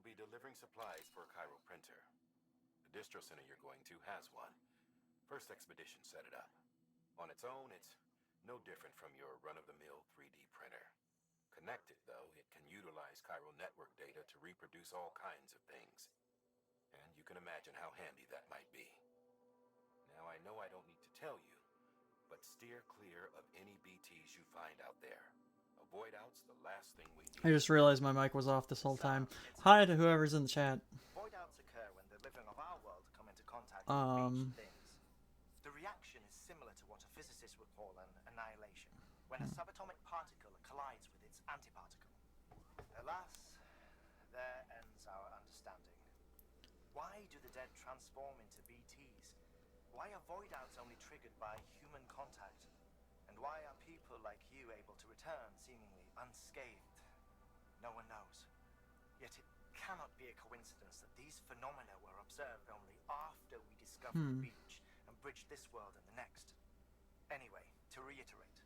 be delivering supplies for a chiral printer. The distro center you're going to has one. First expedition set it up. On its own, it's no different from your run-of-the-mill 3D printer. Connected, though, it can utilize chiral network data to reproduce all kinds of things. And you can imagine how handy that might be. Now, I know I don't need to tell you, but steer clear of any BTs you find out there. Avoid outs the last thing we need. I just realized my mic was off this whole time. Hi to whoever's in the chat. Void outs occur when the living of our world come into contact with things. The reaction is similar to what a physicist would call an annihilation, when a subatomic particle collides with its antiparticle. Alas, there ends our understanding. Why do the dead transform into BTs? Why are void outs only triggered by human contact? And why are people like you able to return seemingly unscathed? No one knows. Yet it cannot be a coincidence that these phenomena were observed only after we discovered the beach and bridged this world and the next. Anyway, to reiterate,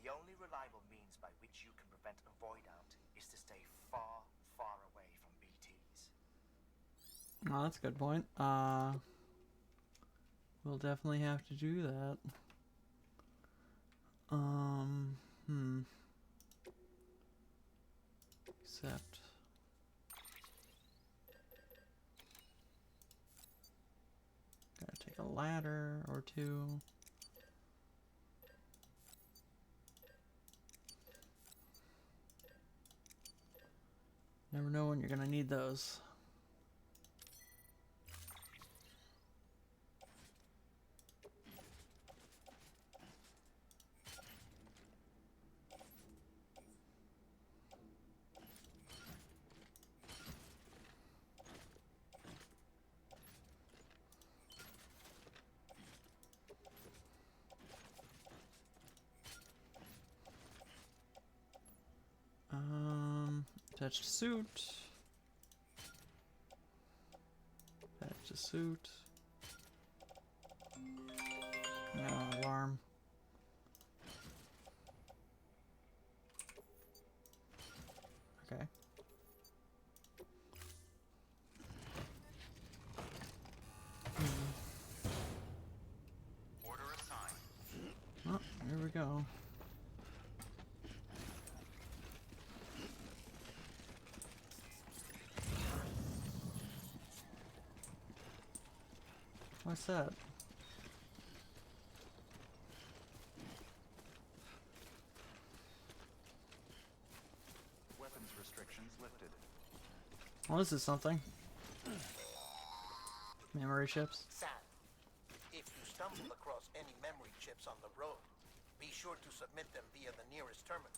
the only reliable means by which you can prevent a void out is to stay far, far away from BTs. Oh, that's a good point. We'll definitely have to do that. Except... gotta take a ladder or two. Never know when you're gonna need those. Attach to suit. Attach to suit. No alarm. Okay. Order assigned. Oh, here we go. What's that? Weapons restrictions lifted. Oh, this is something. Memory chips. Sam, if you stumble across any memory chips on the road, be sure to submit them via the nearest terminal.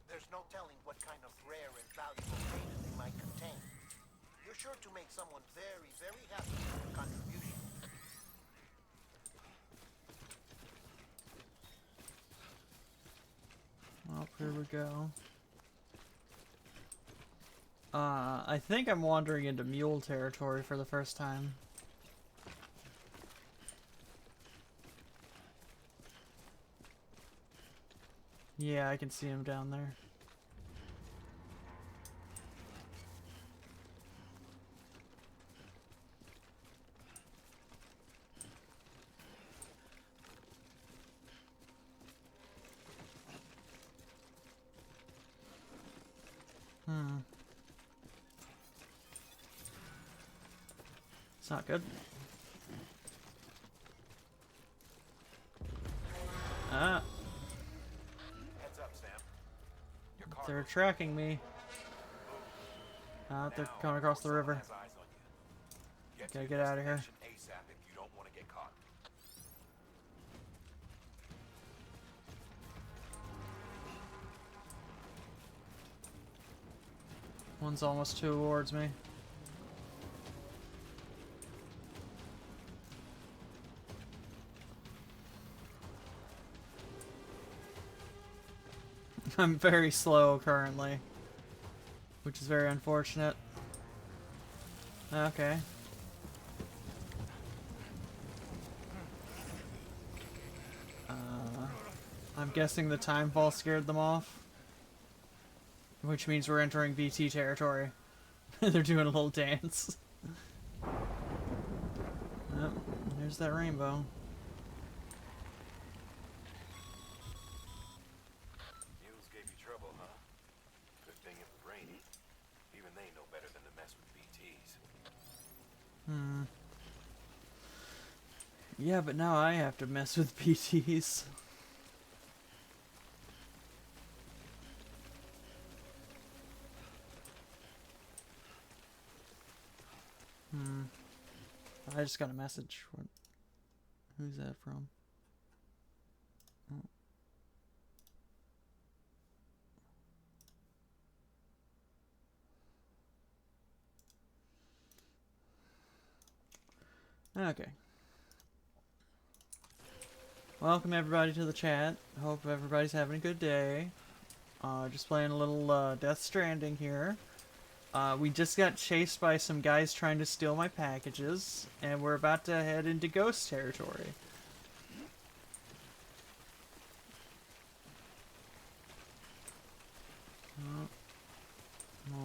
There's no telling what kind of rare and valuable data they might contain. You're sure to make someone very, very happy with your contribution. Well, here we go. I think I'm wandering into mule territory for the first time. Yeah, I can see him down there. It's not good. Ah. Heads up, Sam. Your car They're tracking me. They're coming across the river. has eyes on you. Gotta get out of here. ASAP if you don't want to get caught. One's almost towards me. I'm very slow currently, which is very unfortunate. Okay. I'm guessing the timefall scared them off, which means we're entering VT territory. They're doing a little dance. Yep, there's that rainbow. Mules gave you trouble, huh? Good thing it was raining. Even they know better than to mess with BTs. Yeah, but now I have to mess with PTs. I just got a message. Who's that from? Okay. Welcome everybody to the chat. Hope everybody's having a good day. Just playing a little Death Stranding here. We just got chased by some guys trying to steal my packages, and we're about to head into ghost territory.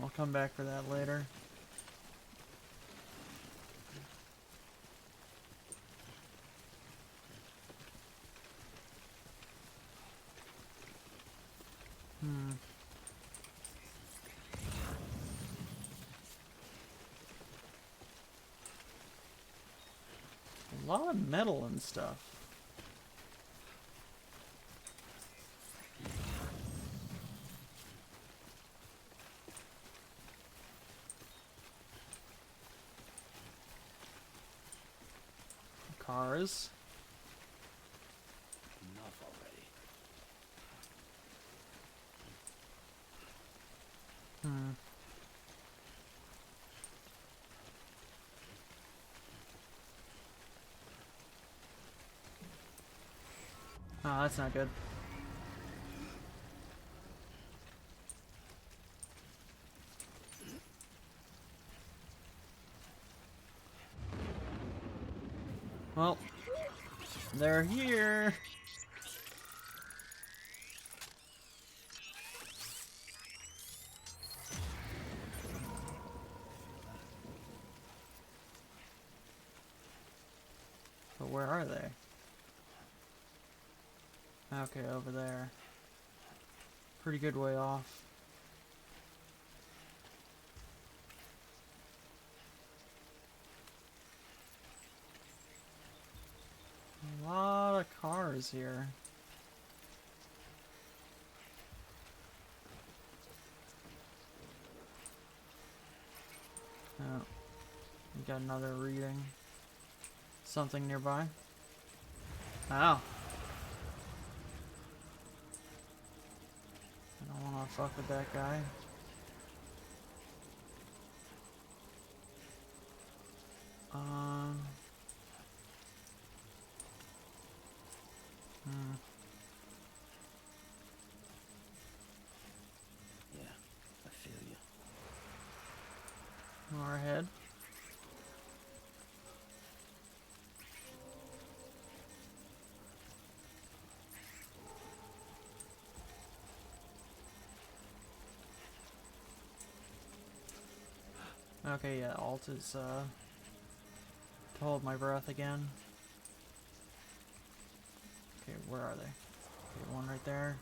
I'll come back for that later. A lot of metal and stuff. Cars. Enough already. Oh, that's not good. Well, they're here. But where are they? Okay, over there. Pretty good way off. A lot of cars here. Oh, we got another reading. Something nearby. Oh. I don't want to fuck with that guy. Yeah, I feel you. More ahead. Okay, yeah, alt is to hold my breath again. Okay, where are they? Okay, one right there.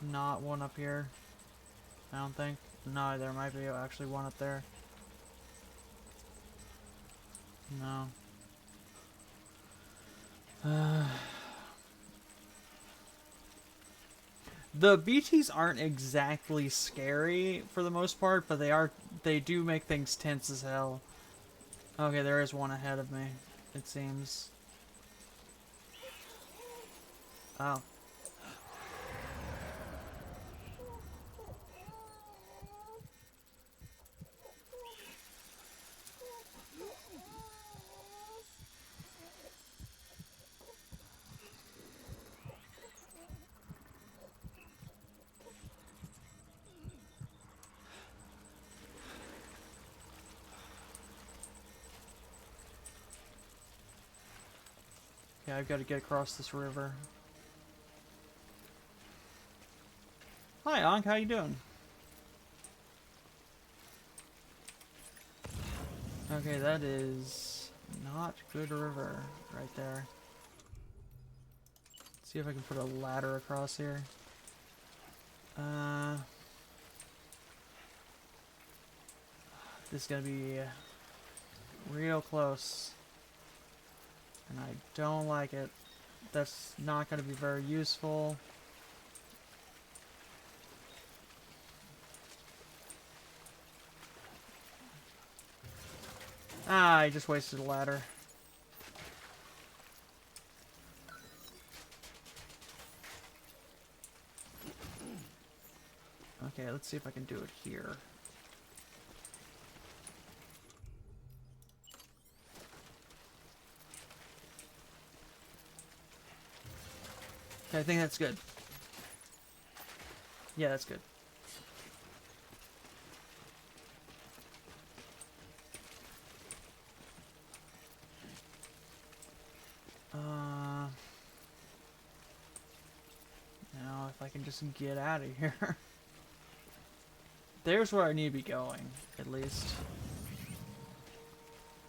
Not one up here. I don't think. No, there might be actually one up there. No. The BTs aren't exactly scary for the most part, but they do make things tense as hell. Okay, there is one ahead of me, it seems. Oh. Okay, I've got to get across this river. Hi, Ankh, how you doing? Okay, that is not good river right there. Let's see if I can put a ladder across here. This is gonna be real close. And I don't like it. That's not gonna be very useful. Ah, I just wasted a ladder. Okay, let's see if I can do it here. Okay, I think that's good. Yeah, that's good. Now, if I can just get out of here. There's where I need to be going, at least.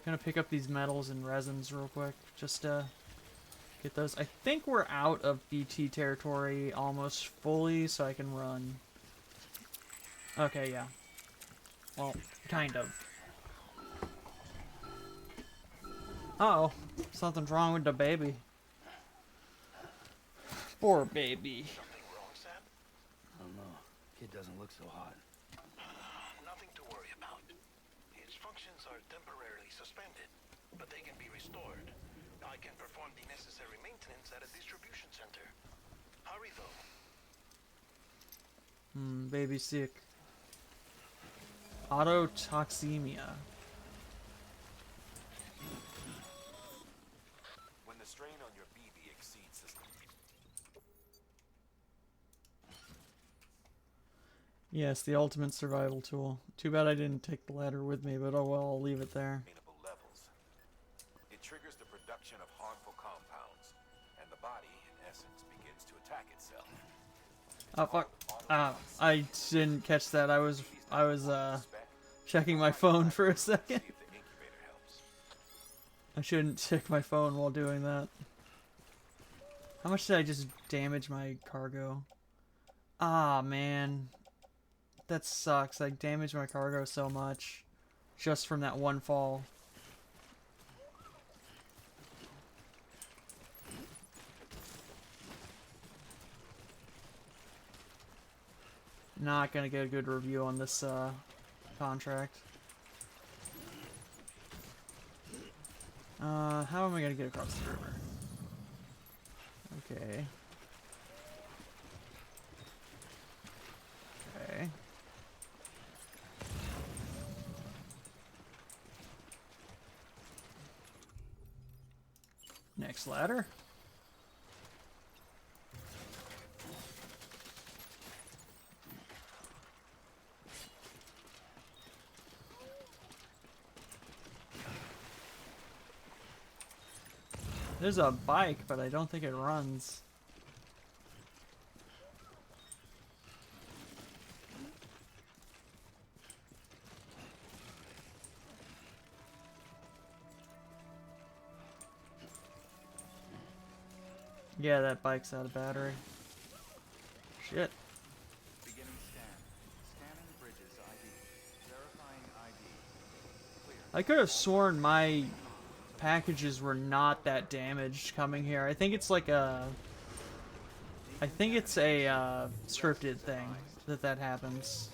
Gonna pick up these metals and resins real quick, just to get those. I think we're out of BT territory almost fully, so I can run. Okay, yeah. Well, kind of. Uh-oh. Something's wrong with the baby. Poor baby. Something wrong, Sam? I don't know. Kid doesn't look so hot. Nothing to worry about. Its functions are temporarily suspended, but they can be restored. I can perform the necessary maintenance at a distribution center. Hurry, though. Baby sick. Autotoxemia. When the strain on your BB exceeds the Yes, the ultimate survival tool. Too bad I didn't take the ladder with me, but oh well, I'll leave it there. sustainable levels, it triggers the production of harmful compounds, and the body, in essence, begins to attack itself. Oh fuck. I didn't catch that. I was checking my phone for a second. See if the incubator helps. I shouldn't check my phone while doing that. How much did I just damage my cargo? Ah, man. That sucks. I damaged my cargo so much. Just from that one fall. Not gonna get a good review on this contract. How am I gonna get across the river? Okay. Okay. Next ladder. There's a bike, but I don't think it runs. Yeah, that bike's out of battery. Shit. Beginning scan. Scanning bridges ID. Verifying ID. Clear. I could have sworn my packages were not that damaged coming here. I think it's like a... I think it's a scripted thing that happens.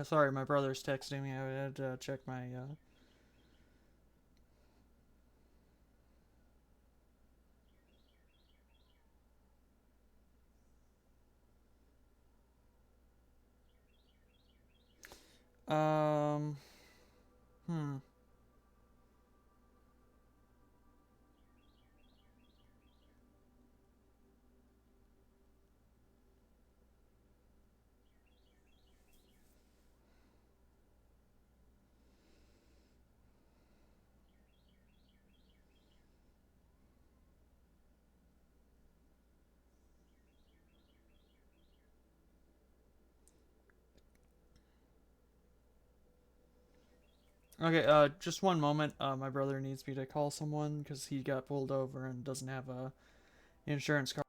Sorry, my brother's texting me. I had to check my hmm. Okay, just one moment. My brother needs me to call someone because he got pulled over and doesn't have a insurance card.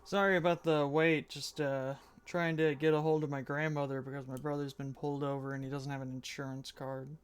Sorry about the wait, just trying to get a hold of my grandmother because my brother's been pulled over and he doesn't have an insurance card.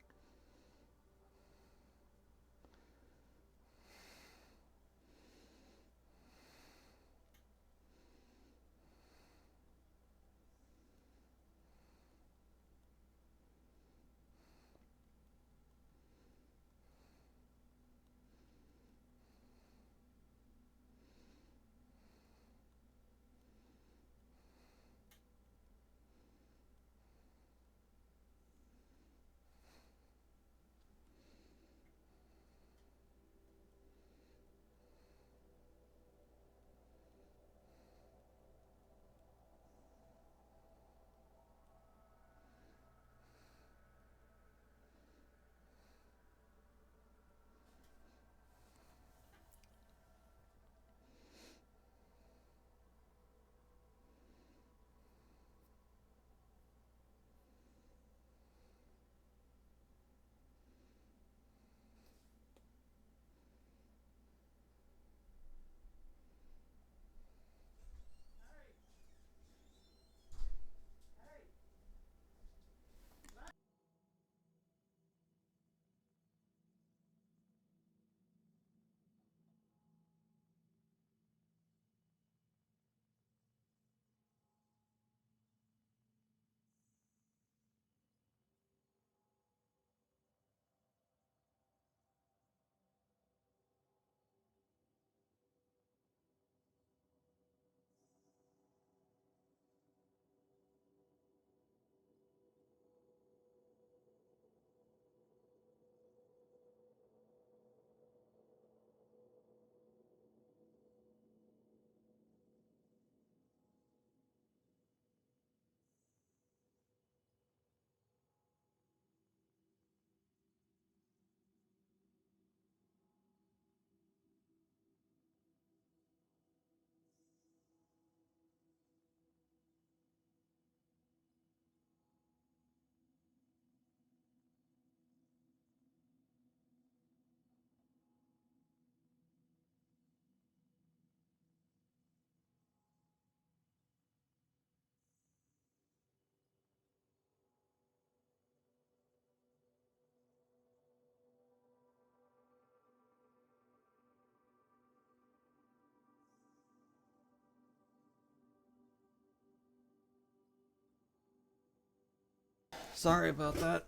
Sorry about that.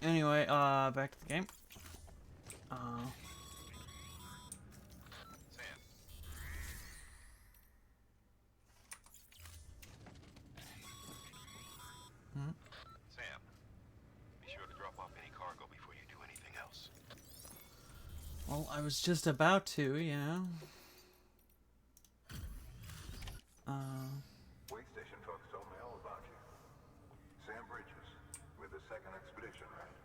Anyway, back to the game. Sam. Sam, be sure to drop off any cargo before you do anything else. Well, I was just about to, you know. Wait station folks told me all about you. Sam Bridges, with the second expedition, right?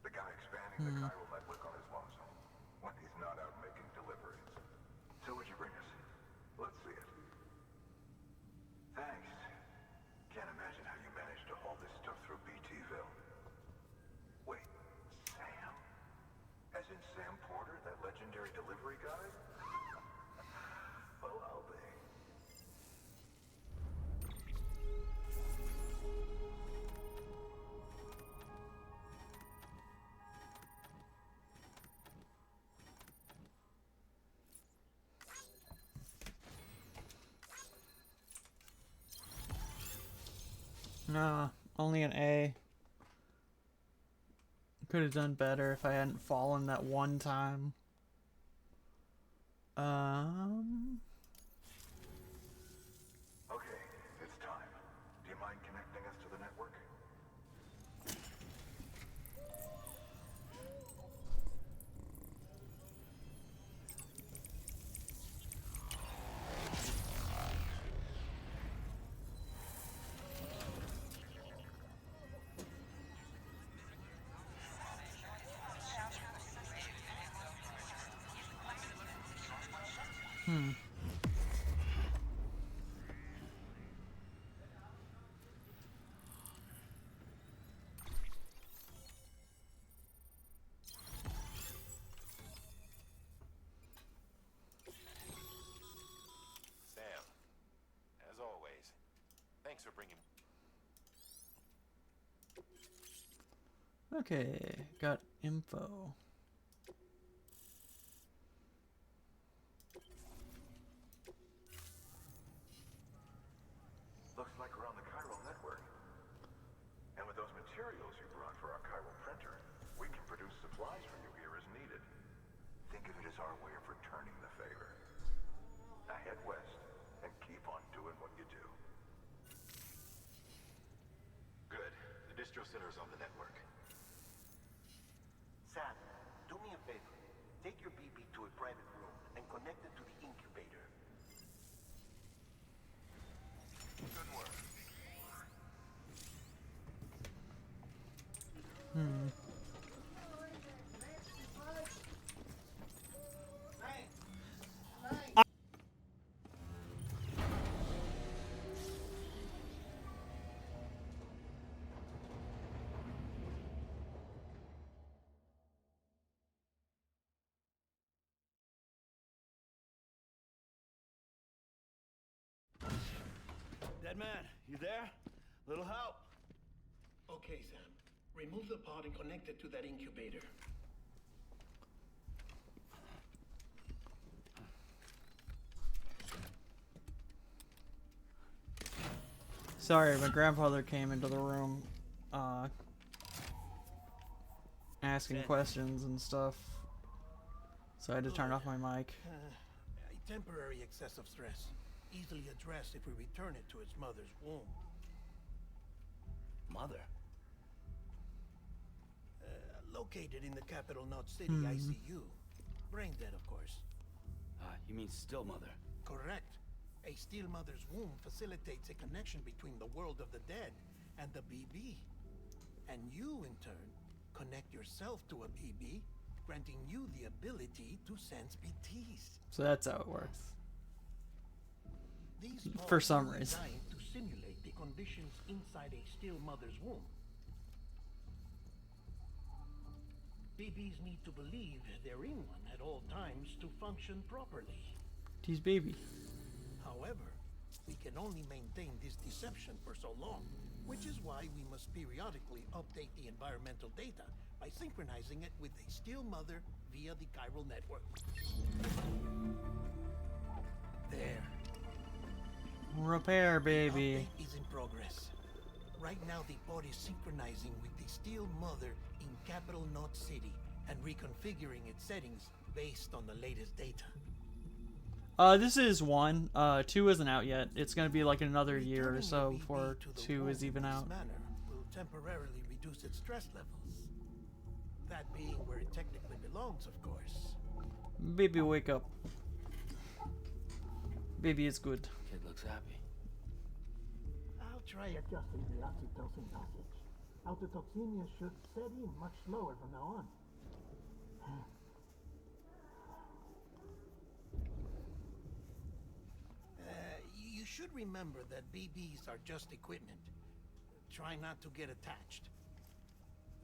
The guy expanding the chiral network on his lonesome when he's not out making deliveries. So what'd you bring us? Let's see it. Thanks. Can't imagine how you managed to haul this stuff through BTville. Wait, Sam? As in Sam Porter, that legendary delivery guy? Well, I'll be. Nah, only an A. Could have done better if I hadn't fallen that one time. Okay, it's time. Do you mind connecting us to the network? Sam, as always, thanks for bringing... Okay, got info. Looks like we're on the chiral network. And with those materials you brought for our chiral printer, we can produce supplies for you here as needed. Think of it as our way of returning the favor. Now head west and keep on doing what you do. Good. The distro center's on the network. Sam, do me a favor. Take your BB to a private room and connect it to the incubator. Good work. Dead man, you there? Little help? Okay, Sam. Remove the pod and connect it to that incubator. Sorry, my grandfather came into the room, asking questions and stuff. So I had to turn off my mic. A temporary excess of stress. Easily addressed if we return it to its mother's womb. Mother? Located in the capital Knot City ICU. Brain dead, of course. You mean still mother? Correct. A still mother's womb facilitates a connection between the world of the dead and the BB. And you, in turn, connect yourself to a BB, granting you the ability to sense BTs. So that's how it works. These For pods some are reason. designed to simulate the conditions inside a still mother's womb. BBs need to believe they're in one at all times to function properly. He's baby. However, we can only maintain this deception for so long, which is why we must periodically update the environmental data by synchronizing it with a still mother via the chiral network. There. Repair, The baby. update is in progress. Right now, the pod is synchronizing with the Steel Mother in Capital Knot City and reconfiguring its settings based on the latest data. This is 1. 2 isn't out yet. It's gonna be like another year or so before 2 is even out. Manner will temporarily reduce its stress levels. That being where it technically belongs, of course. Baby, wake up. Baby is good. Kid looks happy. I'll try adjusting the oxytocin dosage. Autotoxemia should set in much slower from now on. You should remember that BBs are just equipment. Try not to get attached.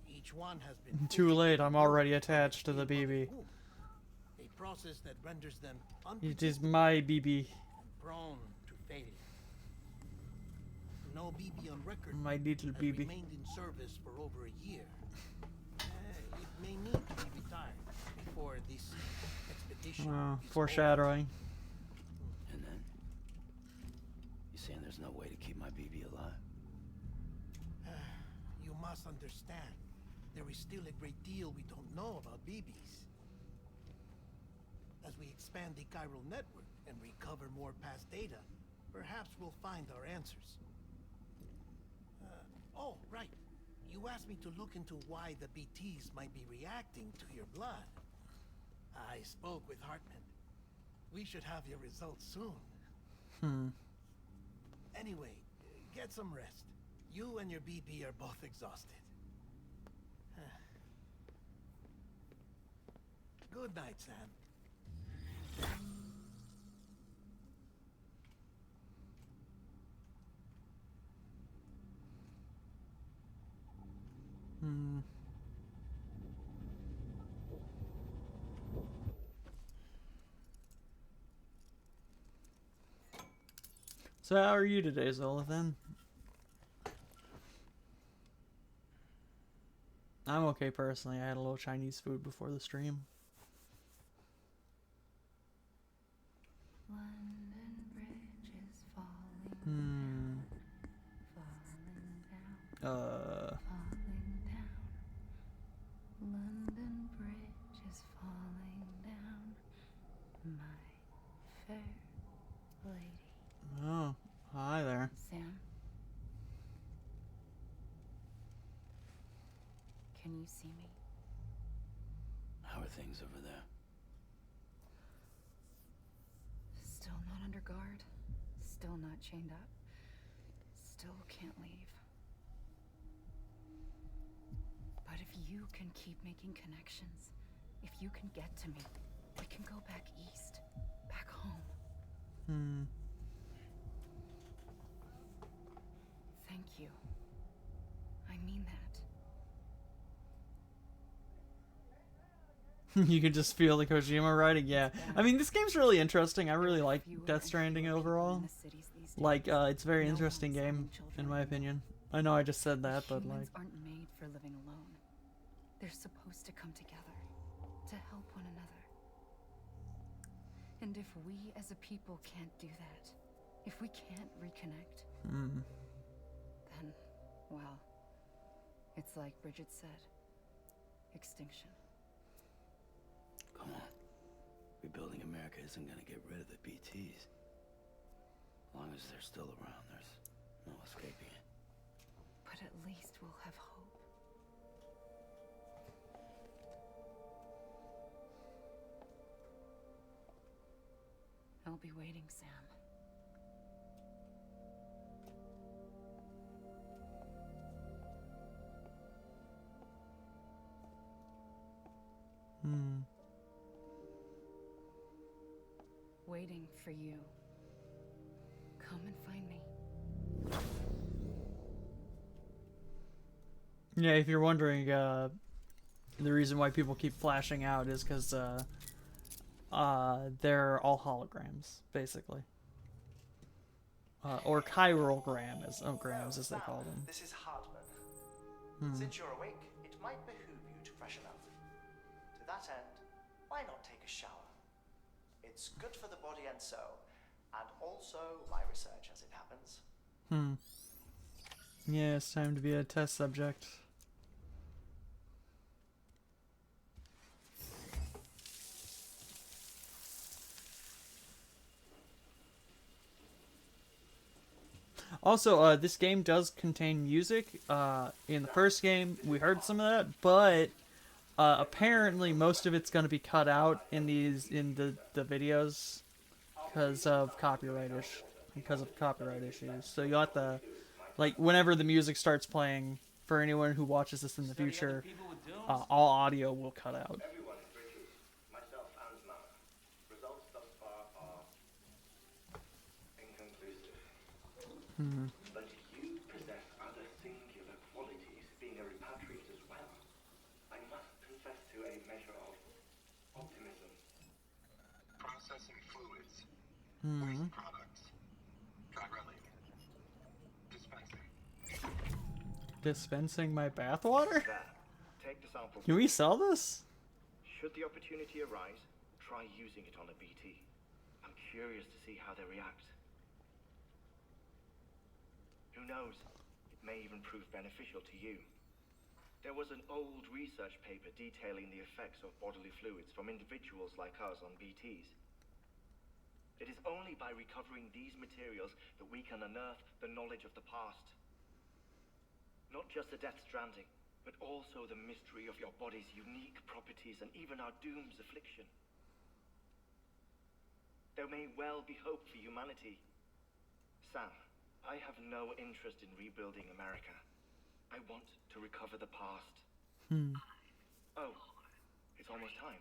Each one has been Too late, I'm already attached to the BB. A process that renders them It is my BB. and prone to failure. No BB on record My little has BB. remained in service for over a year. It may need to be retired before this expedition is Foreshadowing. And then? You saying there's no way to keep my BB alive? over. You must understand, there is still a great deal we don't know about BBs. As we expand the chiral network and recover more past data, perhaps we'll find our answers. Oh, right. You asked me to look into why the BTs might be reacting to your blood. I spoke with Hartman. We should have your results soon. Anyway, get some rest. You and your BB are both exhausted. Good night, Sam. So how are you today, Zolothan? I'm okay personally. I had a little Chinese food before the stream. London Bridge is falling down, falling down. London Bridge is falling down, my fair lady. Oh, hi there. Sam? Can you see me? How are things over there? Still not under guard. Still not chained up. Still can't leave. But if you can keep making connections, if you can get to me, we can go back east. Back home. Thank you. I mean that. You can just feel the Kojima writing. Yeah, I mean, this game's really interesting. I really like Death Stranding overall. Like, it's a very interesting game, in my opinion. I know I just said that, but like... Humans aren't made for living alone. They're supposed to come together, to help one another. And if we as a people can't do that, if we can't reconnect, then, well, it's like Bridget said, extinction. Come on. Rebuilding America isn't gonna get rid of the BTs. As long as they're still around, there's no escaping it. But at least we'll have hope. I'll be waiting, Sam. Waiting for you. Come and find me. Yeah, if you're wondering, the reason why people keep flashing out is because, they're all holograms, basically. Or chiral grams, as they call them. This is Hartman. Since you're awake, it might behoove you to freshen up. To that end, why not take a shower? It's good for the body and soul, and also my research as it happens. Yeah, it's time to be a test subject. Also, this game does contain music. In the first game, we heard some of that, but apparently most of it's going to be cut out in the videos because of copyright issues. So you'll have to, like, whenever the music starts playing, for anyone who watches this in the future, all audio will cut out. Hmm. But you possess other singular qualities, being a repatriate as well. I must confess to a measure of optimism. Processing fluids, waste products, dry-relling, dispensing. Dispensing my bathwater? There. Take the sample. Can we sell this? Should the opportunity arise, try using it on a BT. I'm curious to see how they react. Who knows? It may even prove beneficial to you. There was an old research paper detailing the effects of bodily fluids from individuals like us on BTs. It is only by recovering these materials that we can unearth the knowledge of the past. Not just the DeathStranding, but also the mystery of your body's unique properties and even our doom's affliction. There may well be hope for humanity. Sam, I have no interest in rebuilding America. I want to recover the past. Oh, it's almost time.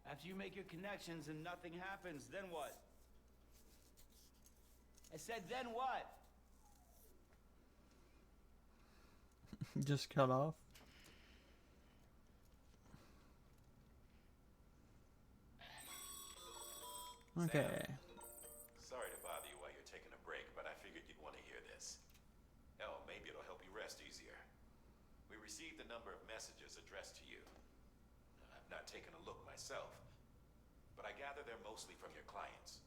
After you make your connections and nothing happens, then what? I said, then what? Just cut off. Okay. Sorry to bother you while you're taking a break, but I figured you'd want to hear this. Hell, maybe it'll help you rest easier. We received a number of messages addressed to you. I've not taken a look myself, but I gather they're mostly from your clients.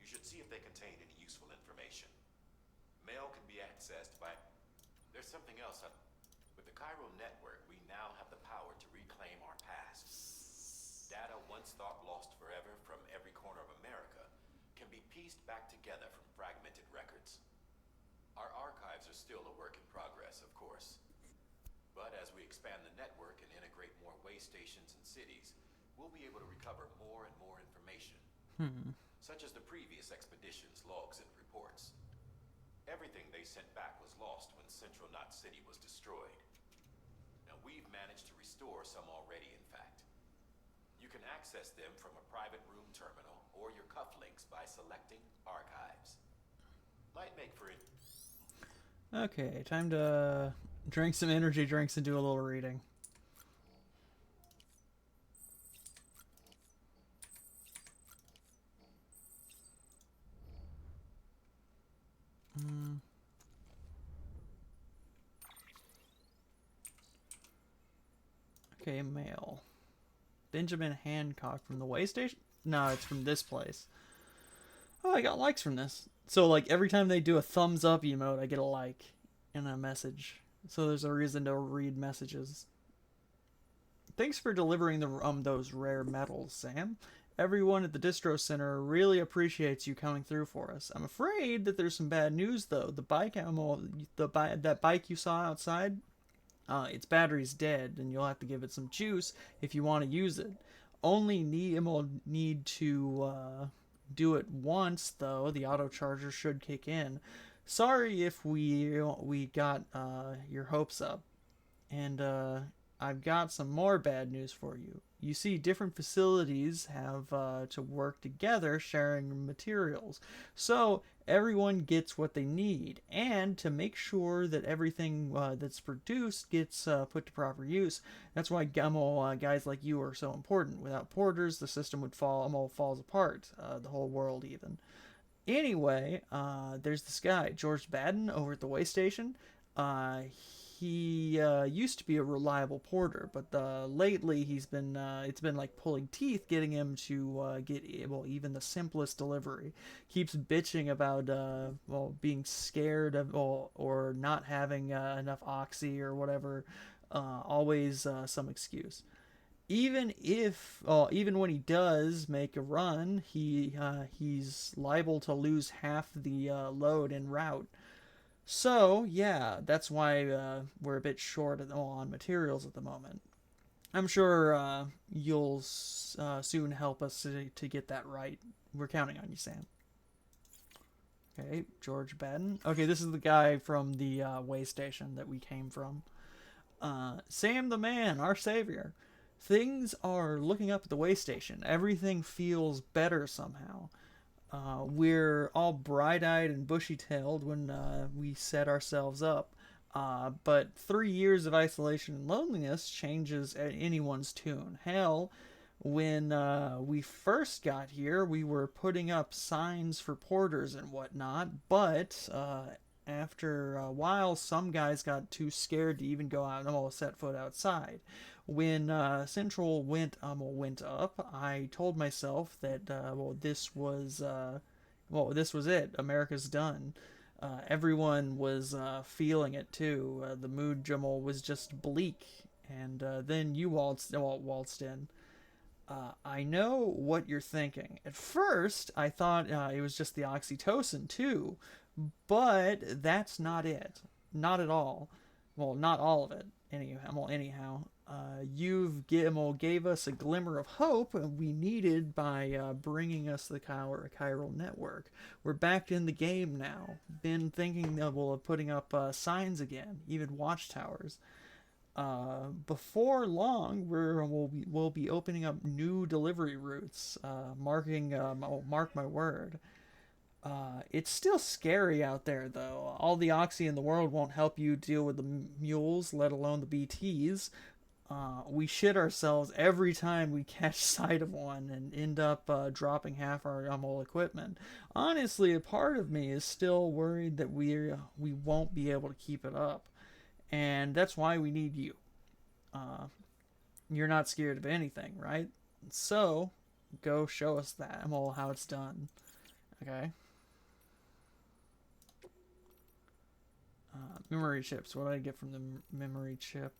You should see if they contain any useful information. Mail can be accessed by... There's something else. With the Cairo network, we now have the power to reclaim our past. Data once thought lost forever from every corner of America can be pieced back together from fragmented records. Our archives are still a work in progress, of course. But as we expand the network and integrate more way stations and cities, we'll be able to recover more and more information. Such as the previous expedition's logs and reports. Everything they sent back was lost when Central Knot City was destroyed. Now we've managed to restore some already, in fact. You can access them from a private room terminal or your cufflinks by selecting Archives. Might make for it. Okay, time to drink some energy drinks and do a little reading. Okay, mail. Benjamin Hancock from the way station? No, it's from this place. Oh, I got likes from this. So, like, every time they do a thumbs up emote, I get a like and a message. So there's a reason to read messages. Thanks for delivering those rare metals, Sam. Everyone at the Distro Center really appreciates you coming through for us. I'm afraid that there's some bad news, though. The bike ammo, that bike you saw outside, its battery's dead, and you'll have to give it some juice if you want to use it. Only need to do it once, though. The auto charger should kick in. Sorry if we got your hopes up. And I've got some more bad news for you. You see, different facilities have to work together sharing materials. So everyone gets what they need. And to make sure that everything that's produced gets put to proper use. That's why guys like you are so important. Without porters, the system would falls apart. The whole world even. Anyway, there's this guy, George Baden, over at the way station. he used to be a reliable porter, but lately he's been it's been like pulling teeth getting him to get even the simplest delivery. Keeps bitching about being scared of or not having enough oxy or whatever. Always some excuse. Even when he does make a run, he's liable to lose half the load en route. So yeah, that's why we're a bit short on materials at the moment. I'm sure you'll soon help us to get that right. We're counting on you, Sam. Okay, George Baden. Okay, this is the guy from the way station that we came from. Sam the man, our savior. Things are looking up at the way station. Everything feels better somehow. We're all bright-eyed and bushy-tailed when we set ourselves up. But 3 years of isolation and loneliness changes anyone's tune. Hell, when we first got here, we were putting up signs for porters and whatnot, but after a while, some guys got too scared to even go out and set foot outside. When Central went up, I told myself that this was it. America's done. Everyone was feeling it too. The mood was just bleak, and then you waltzed in. I know what you're thinking. At first, I thought it was just the oxytocin too, but that's not it. Not at all. Well, not all of it. Anyhow, gave us a glimmer of hope we needed by bringing us the chiral network. We're back in the game now. Been thinking of putting up signs again, even watchtowers. Before long, we'll be opening up new delivery routes. Mark my word. It's still scary out there, though. All the oxy in the world won't help you deal with the mules, let alone the BTs. We shit ourselves every time we catch sight of one and end up dropping half our equipment. Honestly, a part of me is still worried that we won't be able to keep it up. And that's why we need you. You're not scared of anything, right? So, go show us that, how it's done. Okay? Memory chips. What did I get from the memory chip?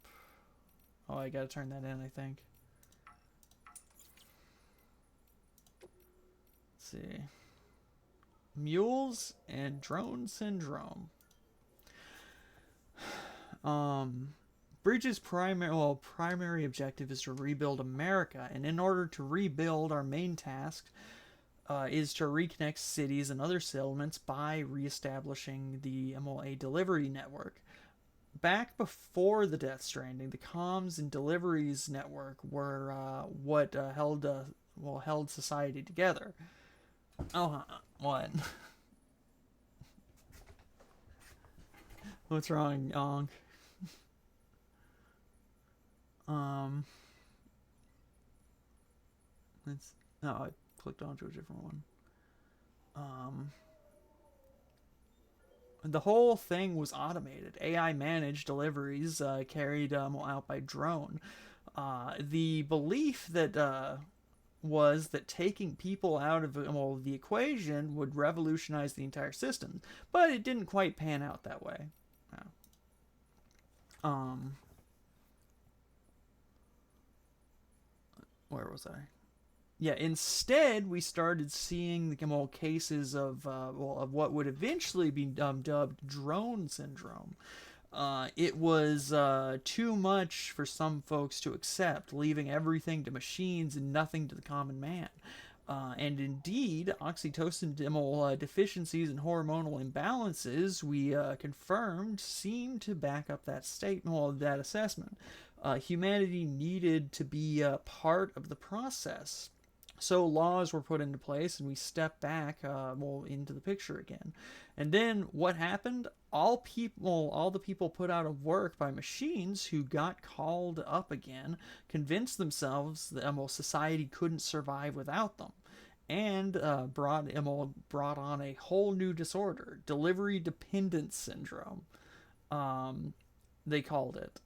Oh, I gotta turn that in, I think. Let's see. Mules and drone syndrome. Bridge's primary objective is to rebuild America, and in order to rebuild, our main task is to reconnect cities and other settlements by reestablishing the MLA delivery network. Back before the DeathStranding, the comms and deliveries network were what held society together. Oh, what? What's wrong, Yonk? I clicked onto a different one. The whole thing was automated. AI managed deliveries carried out by drone. The belief that was that taking people out of the equation would revolutionize the entire system, but it didn't quite pan out that way. No. Where was I? Yeah, instead we started seeing the cases of what would eventually be dubbed drone syndrome. It was too much for some folks to accept, leaving everything to machines and nothing to the common man. And indeed, oxytocin deficiencies and hormonal imbalances we confirmed seem to back up that that assessment. Humanity needed to be part of the process. So laws were put into place, and we stepped back into the picture again. And then what happened? All the people put out of work by machines who got called up again convinced themselves that society couldn't survive without them, and brought on a whole new disorder: delivery dependence syndrome. they called it.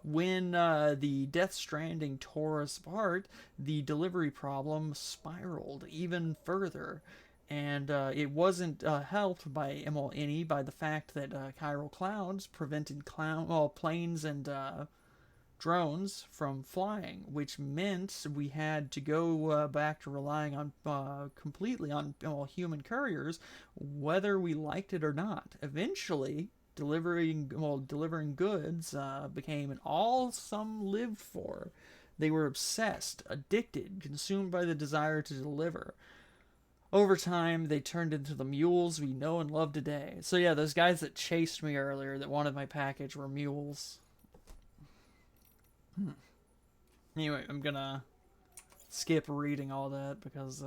When the DeathStranding tore us apart, the delivery problem spiraled even further. And it wasn't helped by by the fact that chiral clouds prevented planes and drones from flying, which meant we had to go back to relying on completely on human couriers, whether we liked it or not. Eventually, delivering goods became an all some lived for. They were obsessed, addicted, consumed by the desire to deliver. Over time, they turned into the mules we know and love today. So yeah, those guys that chased me earlier that wanted my package were mules. Anyway, I'm gonna skip reading all that because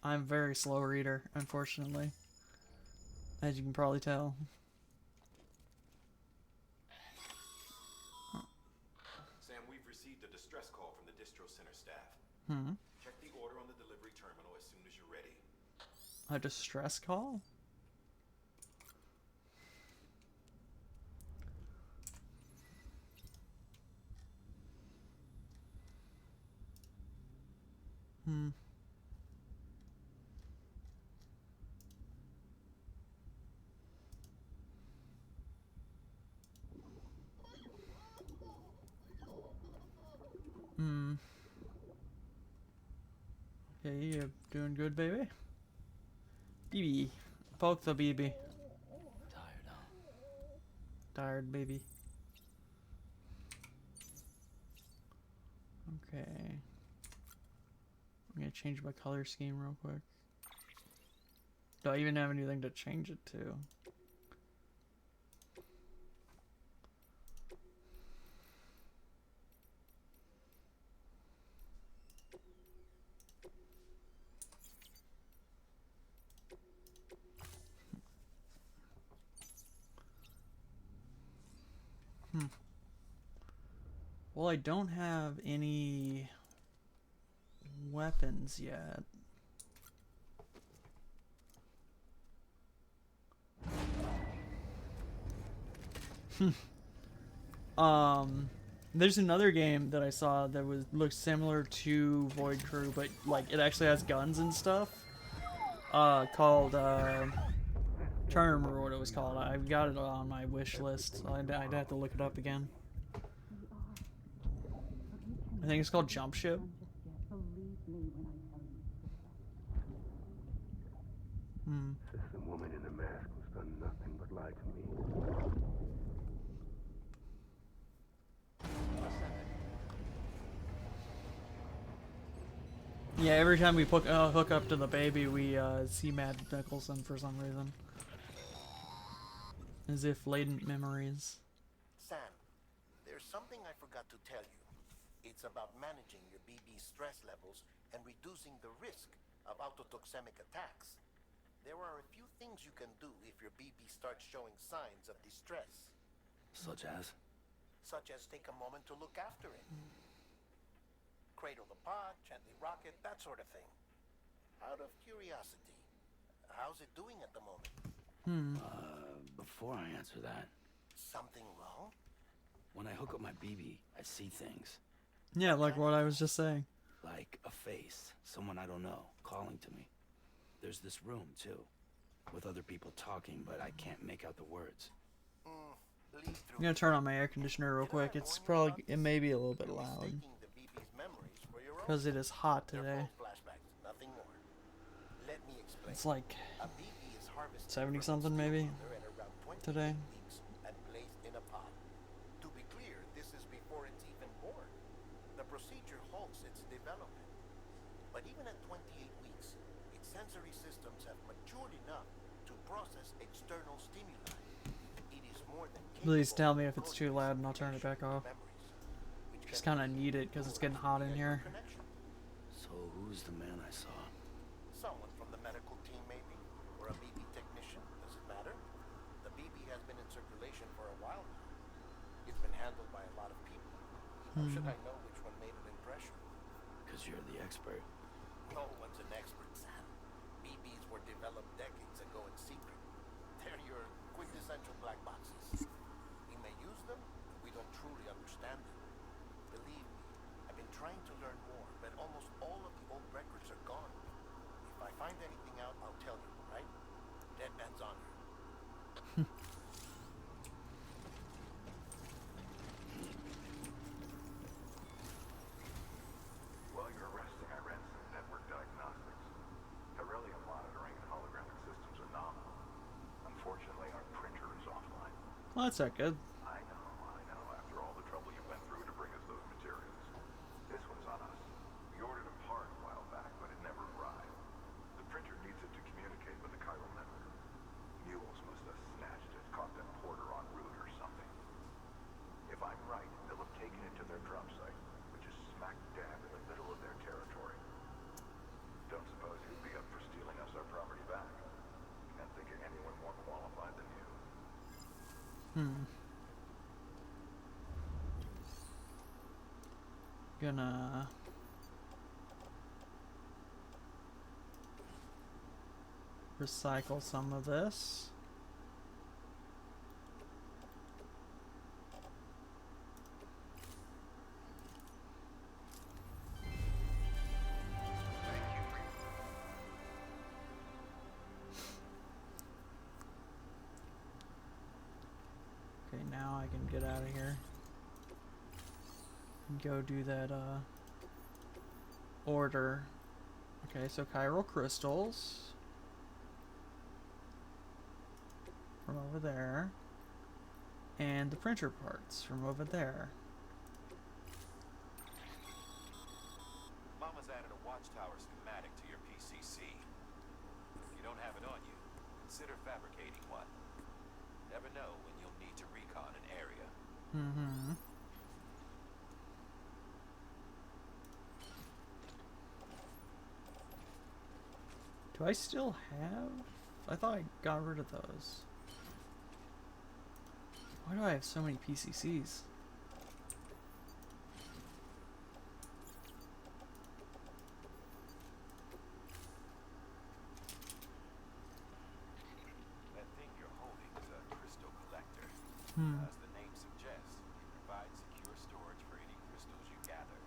I'm a very slow reader, unfortunately. As you can probably tell. Sam, we've received a distress call from the distro center staff. Check the order on the delivery terminal as soon as you're ready. A distress call? Okay, you're doing good, baby. BB. Poke the BB. Tired, huh? Tired, baby. Okay. I'm gonna change my color scheme real quick. Do I even have anything to change it to? Well, I don't have any weapons yet. There's another game that I saw that looked similar to Void Crew, but like it actually has guns and stuff. Called trying to remember what it was called. I've got it on my wish list. So I'd have to look it up again. I think it's called Jump Ship. The woman in the mask has done nothing but lie to me. Yeah, every time we hook up to the baby, we see Matt Nicholson for some reason. As if latent memories. Sam, there's something I forgot to tell you. It's about managing your BB stress levels and reducing the risk of autotoxemic attacks. There are a few things you can do if your BB starts showing signs of distress. Such as? Such as take a moment to look after it. Cradle the pod, gently rock it, that sort of thing. Out of curiosity, how's it doing at the moment? Before I answer that, Something wrong? when I hook up my BB, I see things. Yeah, like what I was just saying. Like a face, someone I don't know, calling to me. There's this room, too, with other people talking, but I can't make out the words. I'm gonna turn on my air conditioner real quick. It may be a little bit loud. Because it is hot today. It's like 70 something maybe today. To be clear, this is before it's even born. The procedure halts its development. But even at 28 weeks, its sensory systems have matured enough to process external stimuli. It is more than Please tell me if it's too loud and I'll turn it back off. Just kind of need it because it's getting hot in here. So who's the man I saw? Someone from the medical team, maybe? Or a BB technician? Does it matter? The BB has been in circulation for a while now. It's been handled by a lot of people. How should I know which one made an impression? Because you're the expert. No one's an expert, Sam. BBs were developed decades ago in secret. They're your quintessential black boxes. We may use them, we don't truly understand them. Believe me, I've been trying to learn more, but almost all of the old records are gone. If I find anything out, I'll tell you, right? Dead man's honor. While you're resting, I ran some network diagnostics. Beryllium monitoring and holographic systems are nominal. Unfortunately, our printer is offline. Well, that's not good. I know. After all the trouble you went through to bring us those materials. This one's on us. We ordered a part a while back, but it never arrived. The printer needs it to communicate with the chiral network. Mules must have snatched it, caught that porter en route or something. If I'm right, they'll have taken it to their drop site, which is smack dab in the middle of their territory. Don't suppose you'd be up for stealing us our property back? Can't think of anyone more qualified than you. Gonna recycle some of this. Okay, now I can get out of here and go do that order. Okay, so chiral crystals from over there, and the printer parts from over there. Mama's added a watchtower schematic to your PCC. If you don't have it on you, consider fabricating one. Never know when you'll need to recon an area. Do I still have? I thought I got rid of those. Why do I have so many PCCs? That thing you're holding is a crystal collector. Hmm. As the name suggests, it provides secure storage for any crystals you gather.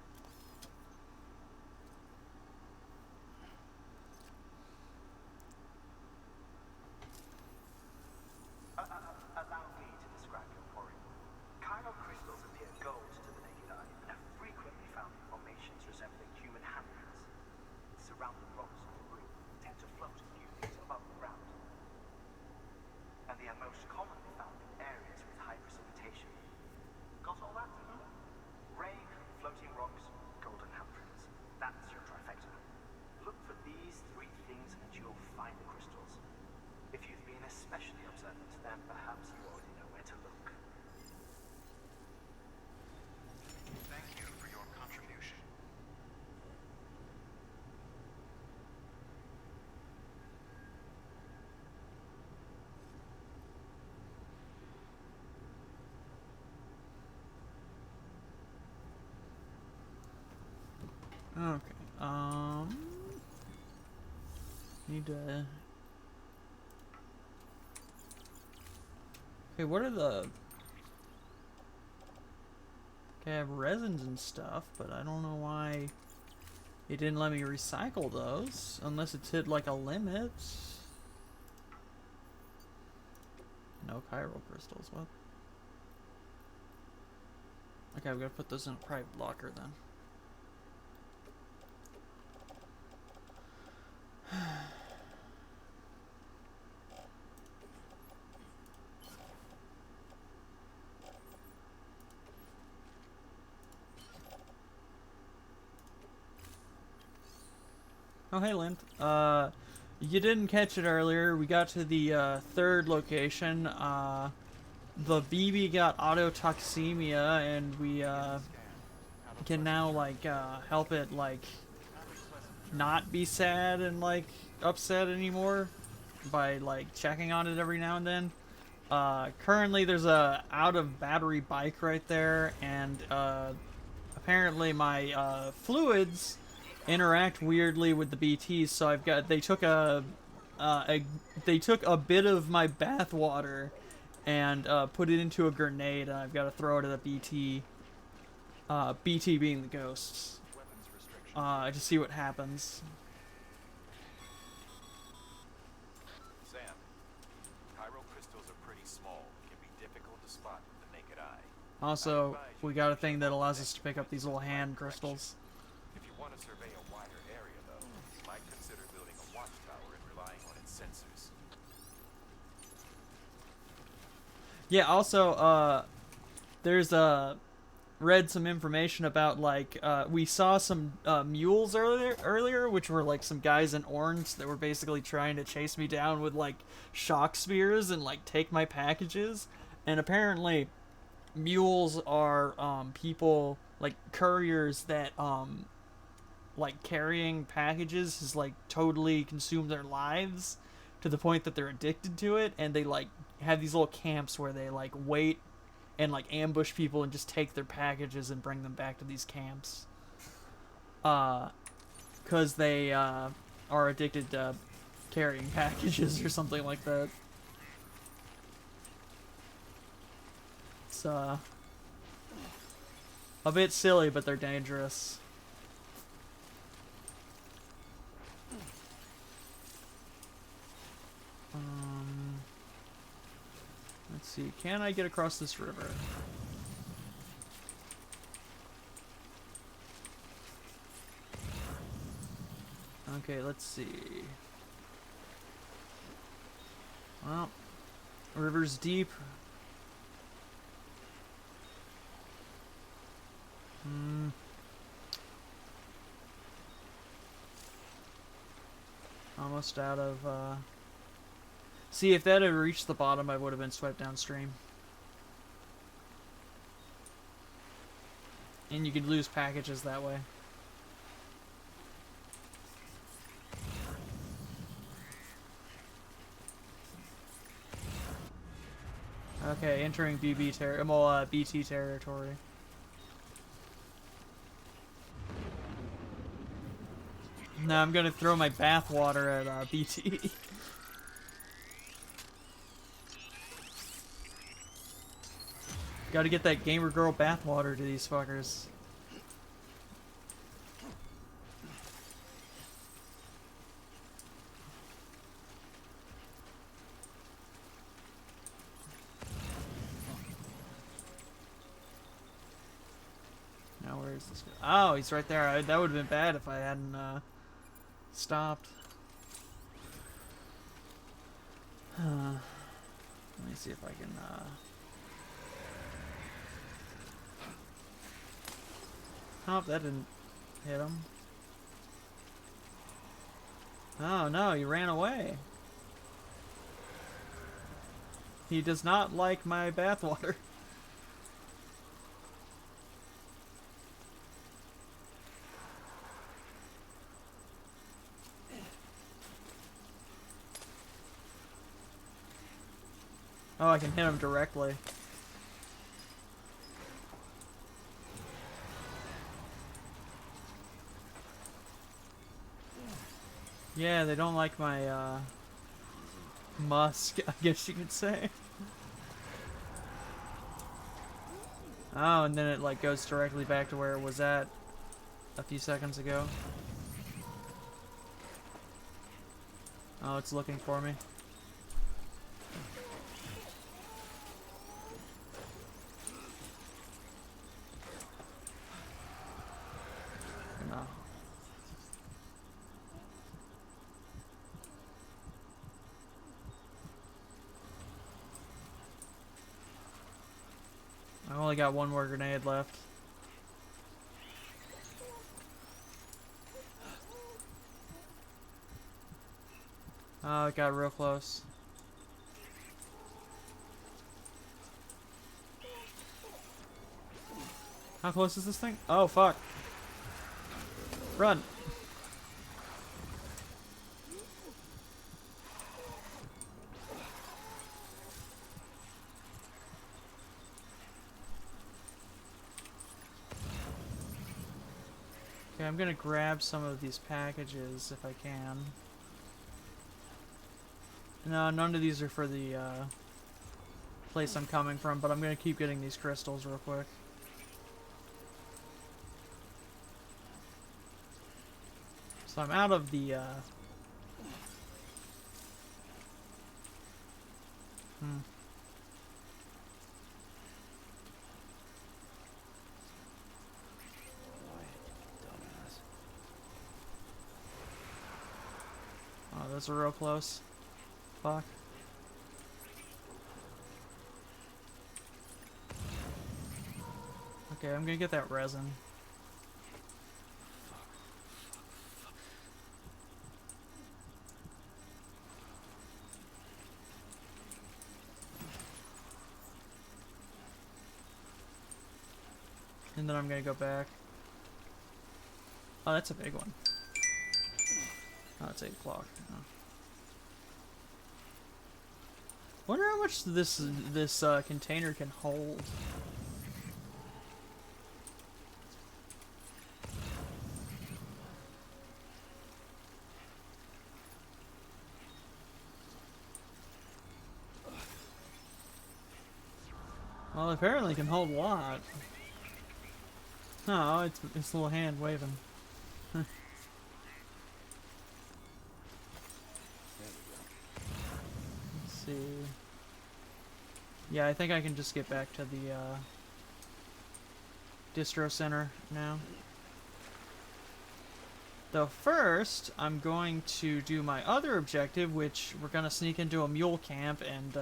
Allow me to describe your quarry. Chiral crystals appear gold to the naked eye and are frequently found in formations resembling human handprints. Surrounding rocks and debris tend to float a few feet above the ground. And they are most commonly found in areas with high precipitation. Got all that? Rain, floating rocks, golden handprints. That's your trifecta. Look for these three things and you'll find the crystals. If you've been especially observant, then perhaps you already know where to look. Thank you for your contribution. Okay. Need to. Okay, what are the? Okay, I have resins and stuff, but I don't know why it didn't let me recycle those, unless it's hit like a limit. No chiral crystals, what? Okay, I'm gonna put those in a private locker then. Oh, hey, Lint. You didn't catch it earlier. We got to the third location. The BB got autotoxemia, and we can now like help it like not be sad and like upset anymore by like checking on it every now and then. Currently, there's a out of battery bike right there, and apparently my fluids interact weirdly with the BTs, so they took a bit of my bath water and put it into a grenade, and I've got to throw it at a BT. BT being the ghosts. To see what happens. Sam, chiral crystals are pretty small. Can be difficult to spot with the naked eye. Also, we got a thing that allows us to pick up these little hand crystals. If you want to survey a wider area, though, you might consider building a watchtower and relying on its sensors. Yeah, also, there's read some information about, like, we saw some mules earlier, which were like some guys in orange that were basically trying to chase me down with like shock spears and like take my packages. And apparently mules are people, like couriers that like carrying packages has like totally consumed their lives to the point that they're addicted to it, and they like have these little camps where they like wait and like ambush people and just take their packages and bring them back to these camps. Because they are addicted to carrying packages or something like that. It's a bit silly, but they're dangerous. Let's see, can I get across this river? Okay, let's see. Well, river's deep. Almost out of, See, if that had reached the bottom, I would have been swept downstream. And you could lose packages that way. Okay, entering BT territory. Now I'm gonna throw my bathwater at BT. Gotta get that gamer girl bathwater to these fuckers. Now where is this guy? Oh, he's right there. That would have been bad if I hadn't stopped. Let me see if I can Oh, that didn't hit him. Oh no, he ran away. He does not like my bathwater. Oh, I can hit him directly. Yeah, they don't like my, musk, I guess you could say. Oh, and then it, like, goes directly back to where it was at a few seconds ago. Oh, it's looking for me. No. I only got one more grenade left. Oh, it got real close. How close is this thing? Oh, fuck. Run. Okay, I'm gonna grab some of these packages if I can. No, none of these are for the place I'm coming from, but I'm gonna keep getting these crystals real quick. So I'm out of the, Oh, those are real close. Fuck. Okay, I'm gonna get that resin. And then I'm gonna go back. Oh, that's a big one. Oh, it's 8 o'clock. Oh. Wonder how much this container can hold. Well, apparently it can hold a lot. Oh, it's a little hand waving. Let's see. Yeah, I think I can just get back to the distro center now. Though first, I'm going to do my other objective, which we're gonna sneak into a mule camp and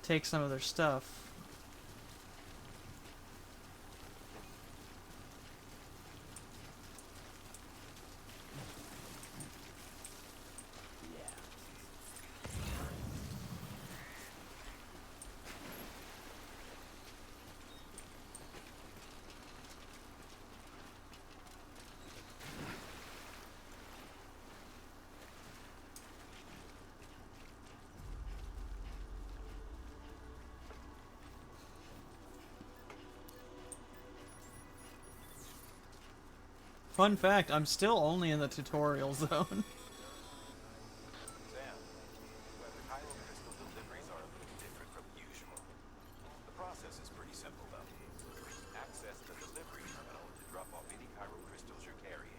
take some of their stuff. Fun fact, I'm still only in the tutorial zone. Sam, well, the Cairo crystal deliveries are a little different from usual. The process is pretty simple, though. Access the delivery terminal to drop off any Cairo crystals you're carrying.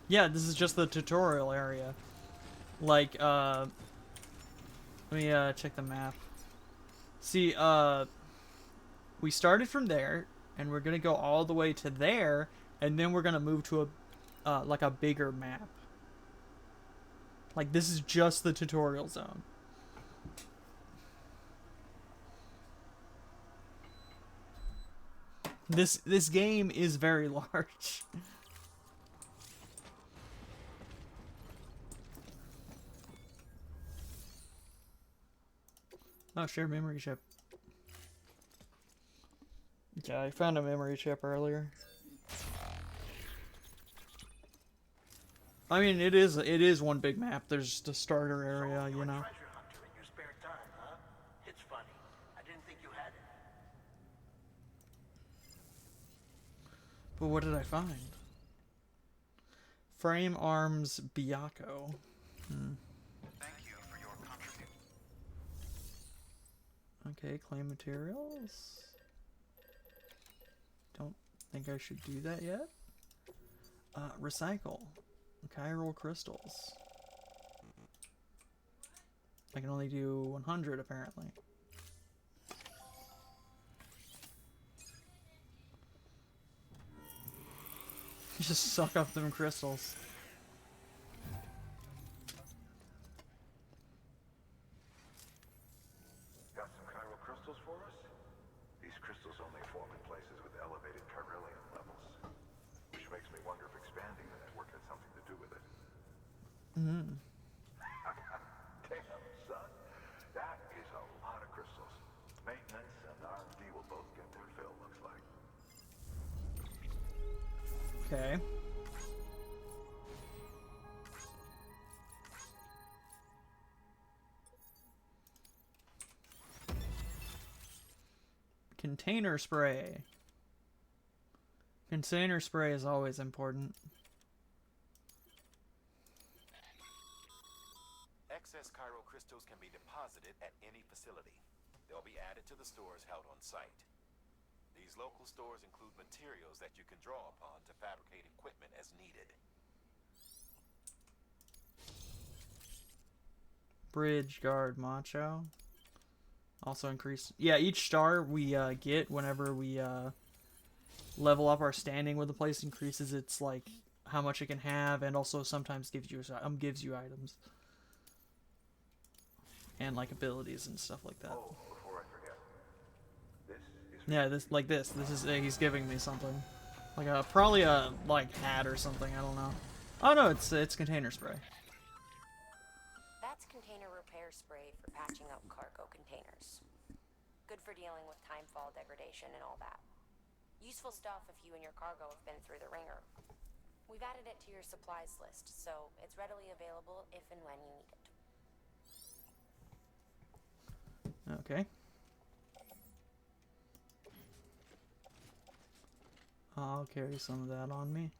Yeah, this is just the tutorial area. Like, let me check the map. See, we started from there, and we're gonna go all the way to there, and then we're gonna move to a, like a bigger map. Like, this is just the tutorial zone. This game is very large. Oh, share memory chip. Yeah, I found a memory chip earlier. I mean, it is one big map. There's the starter area, you know. Treasure hunter in your spare time, huh? It's funny. I didn't think you had it. But what did I find? Frame arms Byaku. Thank you for your contribution. Okay, claim materials. Don't think I should do that yet. Recycle. Chiral crystals. I can only do 100 apparently. Just suck up them crystals. Got some chiral crystals for us? These crystals only form in places with elevated chiralium levels. Which makes me wonder if expanding the network had something to do with it. Mm-hmm. Damn, son. That is a lot of crystals. Maintenance and R&D will both get their fill, looks like. Okay. Container spray. Container spray is always important. Excess Cairo crystals can be deposited at any facility. They'll be added to the stores held on site. These local stores include materials that you can draw upon to fabricate equipment as needed. Bridge guard macho. Also increase. Yeah, each star we get whenever we level up our standing with the place increases its like how much it can have, and also sometimes gives you items and like abilities and stuff like that. Oh, before I forget. This is Yeah, this is he's giving me something like probably a like hat or something. I don't know. Oh no, it's container spray. That's container repair spray for patching up cargo containers. Good for dealing with timefall degradation and all that. Useful stuff if you and your cargo have been through the ringer. We've added it to your supplies list, so it's readily available if and when you need it. Okay. I'll carry some of that on me.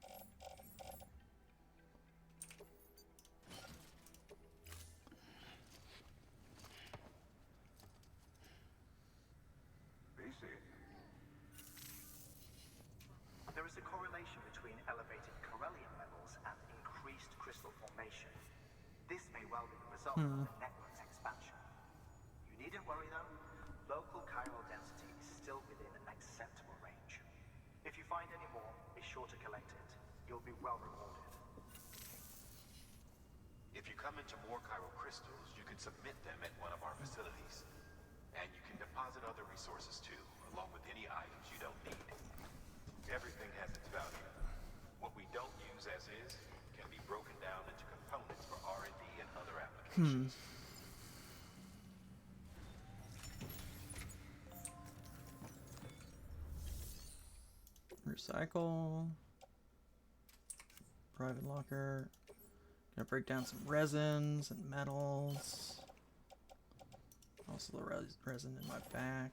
There is a correlation between elevated Corellium levels and increased crystal formation. This may well be the result of the network's expansion. You needn't worry though. Local chiral density is still within an acceptable range. If you find any more, be sure to collect it. You'll be well rewarded. If you come into more chiral crystals, you can submit them at one of our facilities. And you can deposit other resources too, along with any items you don't need. Everything has its value. What we don't use as is can be broken down into components for R&D and other applications. Recycle. Private locker. Gonna break down some resins and metals. Also the resin in my back.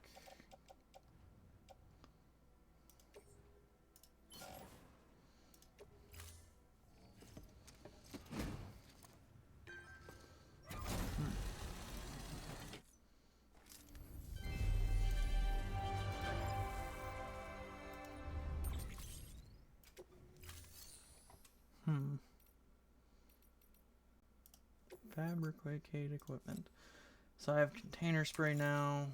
Fabricate equipment. So I have container spray now.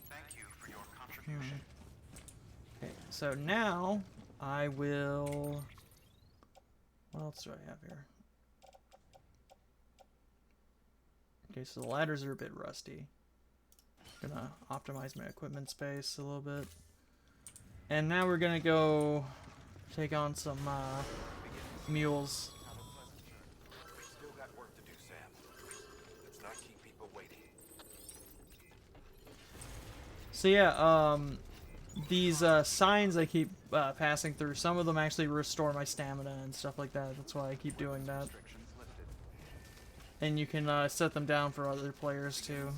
Thank you for your contribution. Okay, so now I will... What else do I have here? Okay, so the ladders are a bit rusty. Gonna optimize my equipment space a little bit. And now we're gonna go take on some mules. Still got work to do, Sam. Let's not keep people waiting. So yeah, these signs I keep passing through, some of them actually restore my stamina and stuff like that. That's why I keep doing that. And you can set them down for other players too.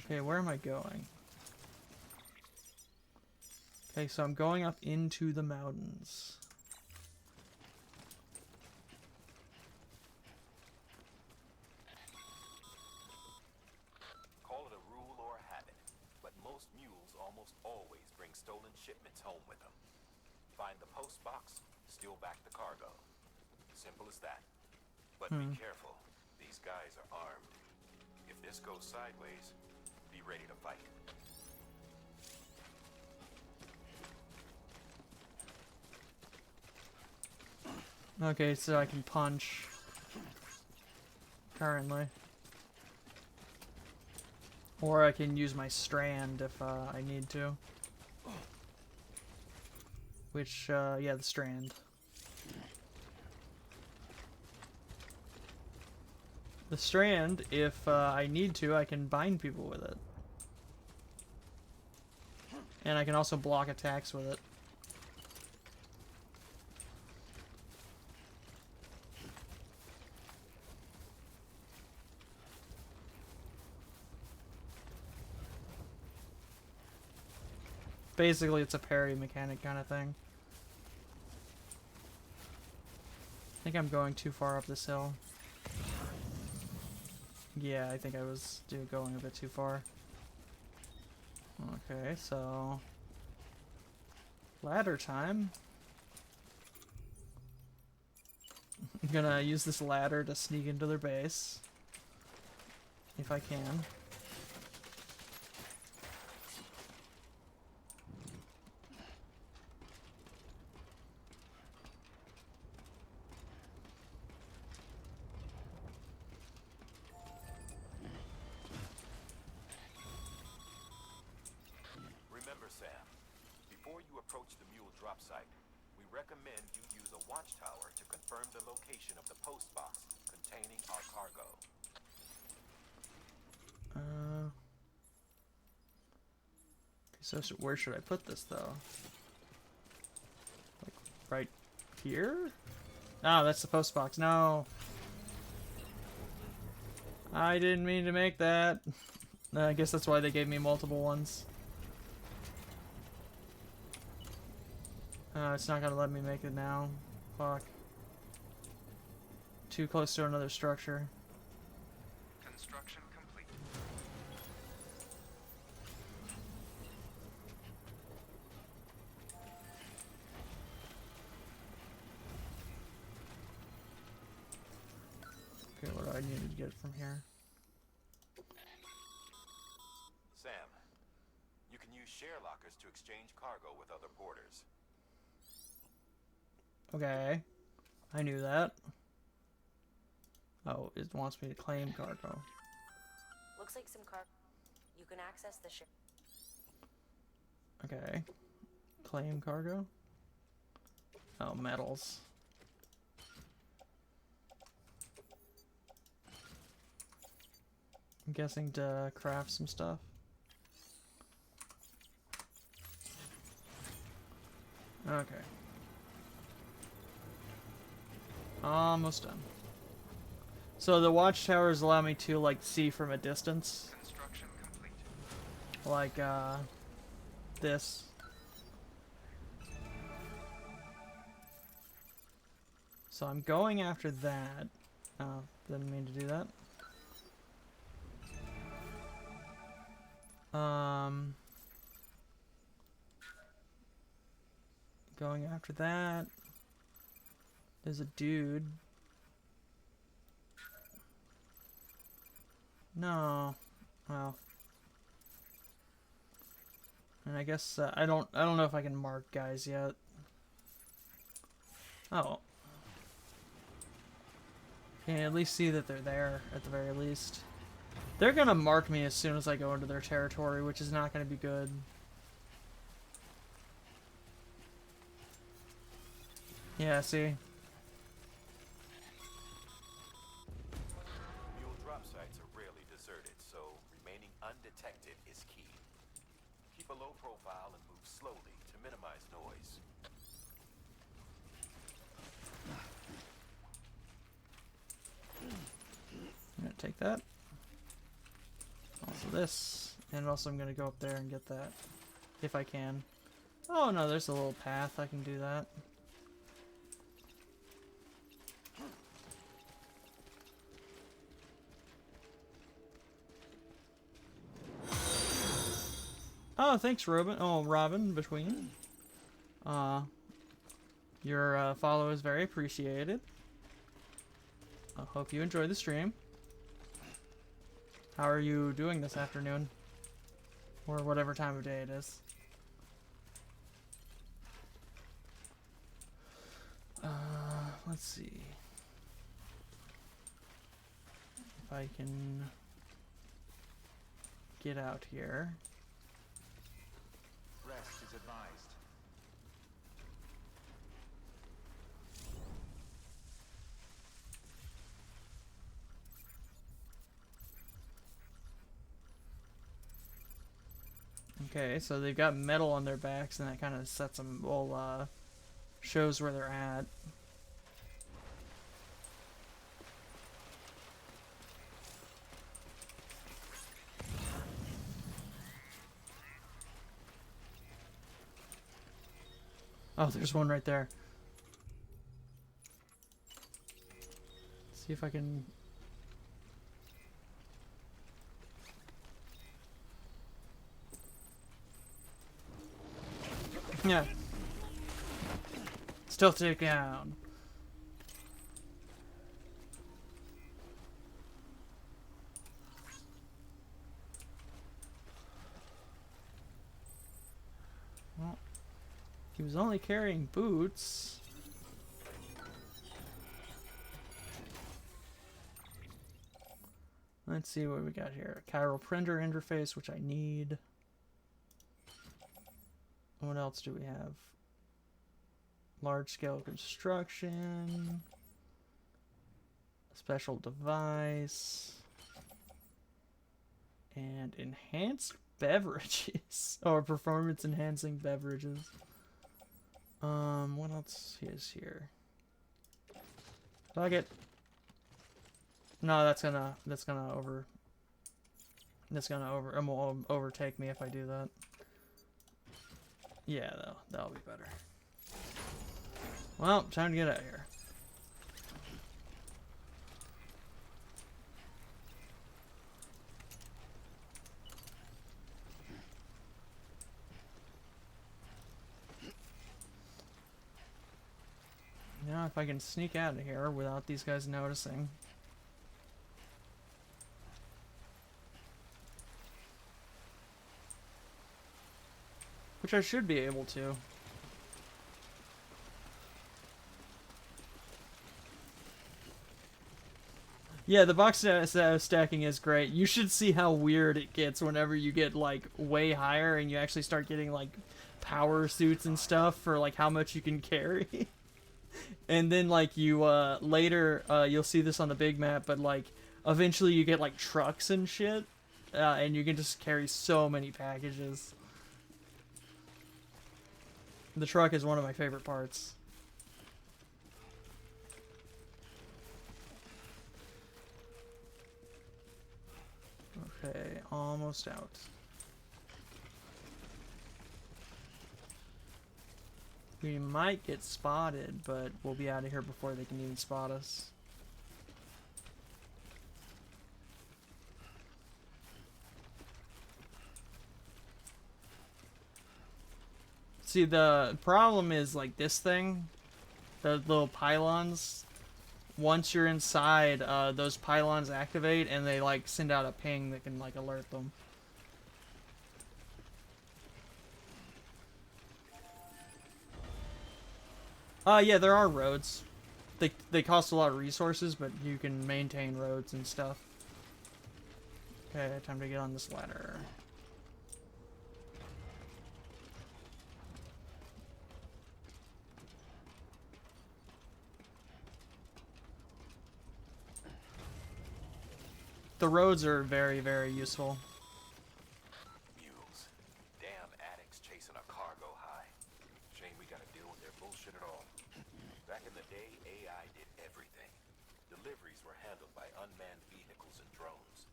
Okay, where am I going? Okay, so I'm going up into the mountains. Call it a rule or a habit, but most mules almost always bring stolen shipments home with them. Find the post box, steal back the cargo. Simple as that. But be careful. These guys are armed. If this goes sideways, be ready to fight. Okay, so I can punch. Currently. Or I can use my strand if I need to. Which, yeah, the strand. The strand, if I need to, I can bind people with it. And I can also block attacks with it. Basically, it's a parry mechanic kind of thing. I think I'm going too far up this hill. Yeah, I think I was going a bit too far. Okay, so... ladder time. I'm gonna use this ladder to sneak into their base. If I can. Remember, Sam, before you approach the mule drop site, we recommend you use a watchtower to confirm the location of the post box containing our cargo. So where should I put this, though? Like, right here? Oh, that's the post box. No! I didn't mean to make that. I guess that's why they gave me multiple ones. It's not gonna let me make it now. Fuck. Too close to another structure. Construction complete. Okay, what do I need to get from here? Sam, you can use share lockers to exchange cargo with other porters. Okay. I knew that. Oh, it wants me to claim cargo. Looks like some car. You can access the ship. Okay. Claim cargo? Oh, metals. I'm guessing to craft some stuff. Okay. Almost done. So the watchtowers allow me to, like, see from a distance. Construction complete. Like, this. So I'm going after that. Oh, didn't mean to do that. Going after that. There's a dude. No. Well. And I guess I don't know if I can mark guys yet. Oh. Can at least see that they're there at the very least. They're gonna mark me as soon as I go into their territory, which is not gonna be good. Yeah, see? Mule drop sites are rarely deserted, so remaining undetected is key. Keep a low profile and move slowly to minimize noise. I'm gonna take that. Also this. And also I'm gonna go up there and get that. If I can. Oh no, there's a little path. I can do that. Oh, thanks, Robin. Oh, Robin, between. Your follow is very appreciated. I hope you enjoy the stream. How are you doing this afternoon? Or whatever time of day it is. Let's see. If I can get out here. Rest is advised. Okay, so they've got metal on their backs, and that kind of sets them, well, shows where they're at. Oh, there's one right there. See if I can... Yeah. Still take down. Well, he was only carrying boots. Let's see what we got here. A chiral printer interface, which I need. What else do we have? Large scale construction. A special device. And enhanced beverages. Or performance enhancing beverages. What else is here? Fuck it. No, that's gonna overtake me if I do that. Yeah, that'll be better. Well, time to get out of here. Now, if I can sneak out of here without these guys noticing. Which I should be able to. Yeah, the box stacking is great. You should see how weird it gets whenever you get, like, way higher and you actually start getting, like, power suits and stuff for, like, how much you can carry. And then, like, you, later, you'll see this on the big map, but, like, eventually you get, like, trucks and shit. And you can just carry so many packages. The truck is one of my favorite parts. Okay, almost out. We might get spotted, but we'll be out of here before they can even spot us. See, the problem is, like, this thing, the little pylons, once you're inside, those pylons activate and they, like, send out a ping that can, like, alert them. Yeah, there are roads. They cost a lot of resources, but you can maintain roads and stuff. Okay, time to get on this ladder. The roads are very, very useful. Mules. Damn addicts chasing a cargo high. Shame we gotta deal with their bullshit at all. Back in the day, AI did everything. Deliveries were handled by unmanned vehicles and drones.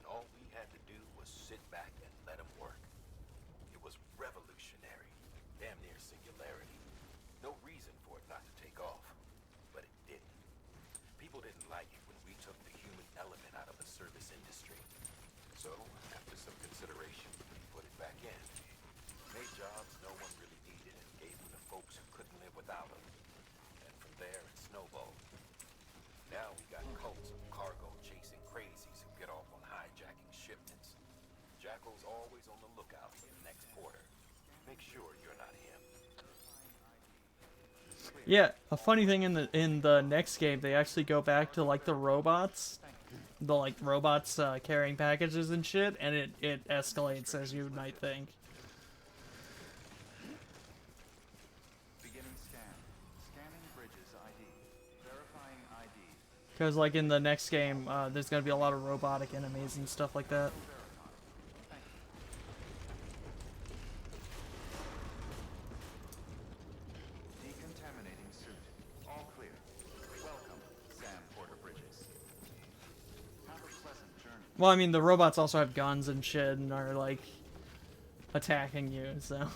And all we had to do was sit back and let them work. It was revolutionary. Damn near singularity. No reason for it not to take off. But it didn't. People didn't like it when we took the human element out of the service industry. So, after some consideration, we put it back in. Made jobs no one really needed and gave them to folks who couldn't live without them. And from there, it snowballed. Now we got cults of cargo chasing crazies who get off on hijacking shipments. Jackal's always on the lookout for the next porter. Make sure you're not him. Yeah, a funny thing in the next game, they actually go back to, like, the robots. The, like, robots carrying packages and shit, and it escalates, as you might think. Beginning scan. Scanning bridges ID. Verifying ID. Because, like, in the next game, there's going to be a lot of robotic enemies and stuff like that. Decontaminating suit. All clear. Welcome, Sam Porter Bridges. Have a pleasant journey. Well, I mean, the robots also have guns and shit and are, like, attacking you, so...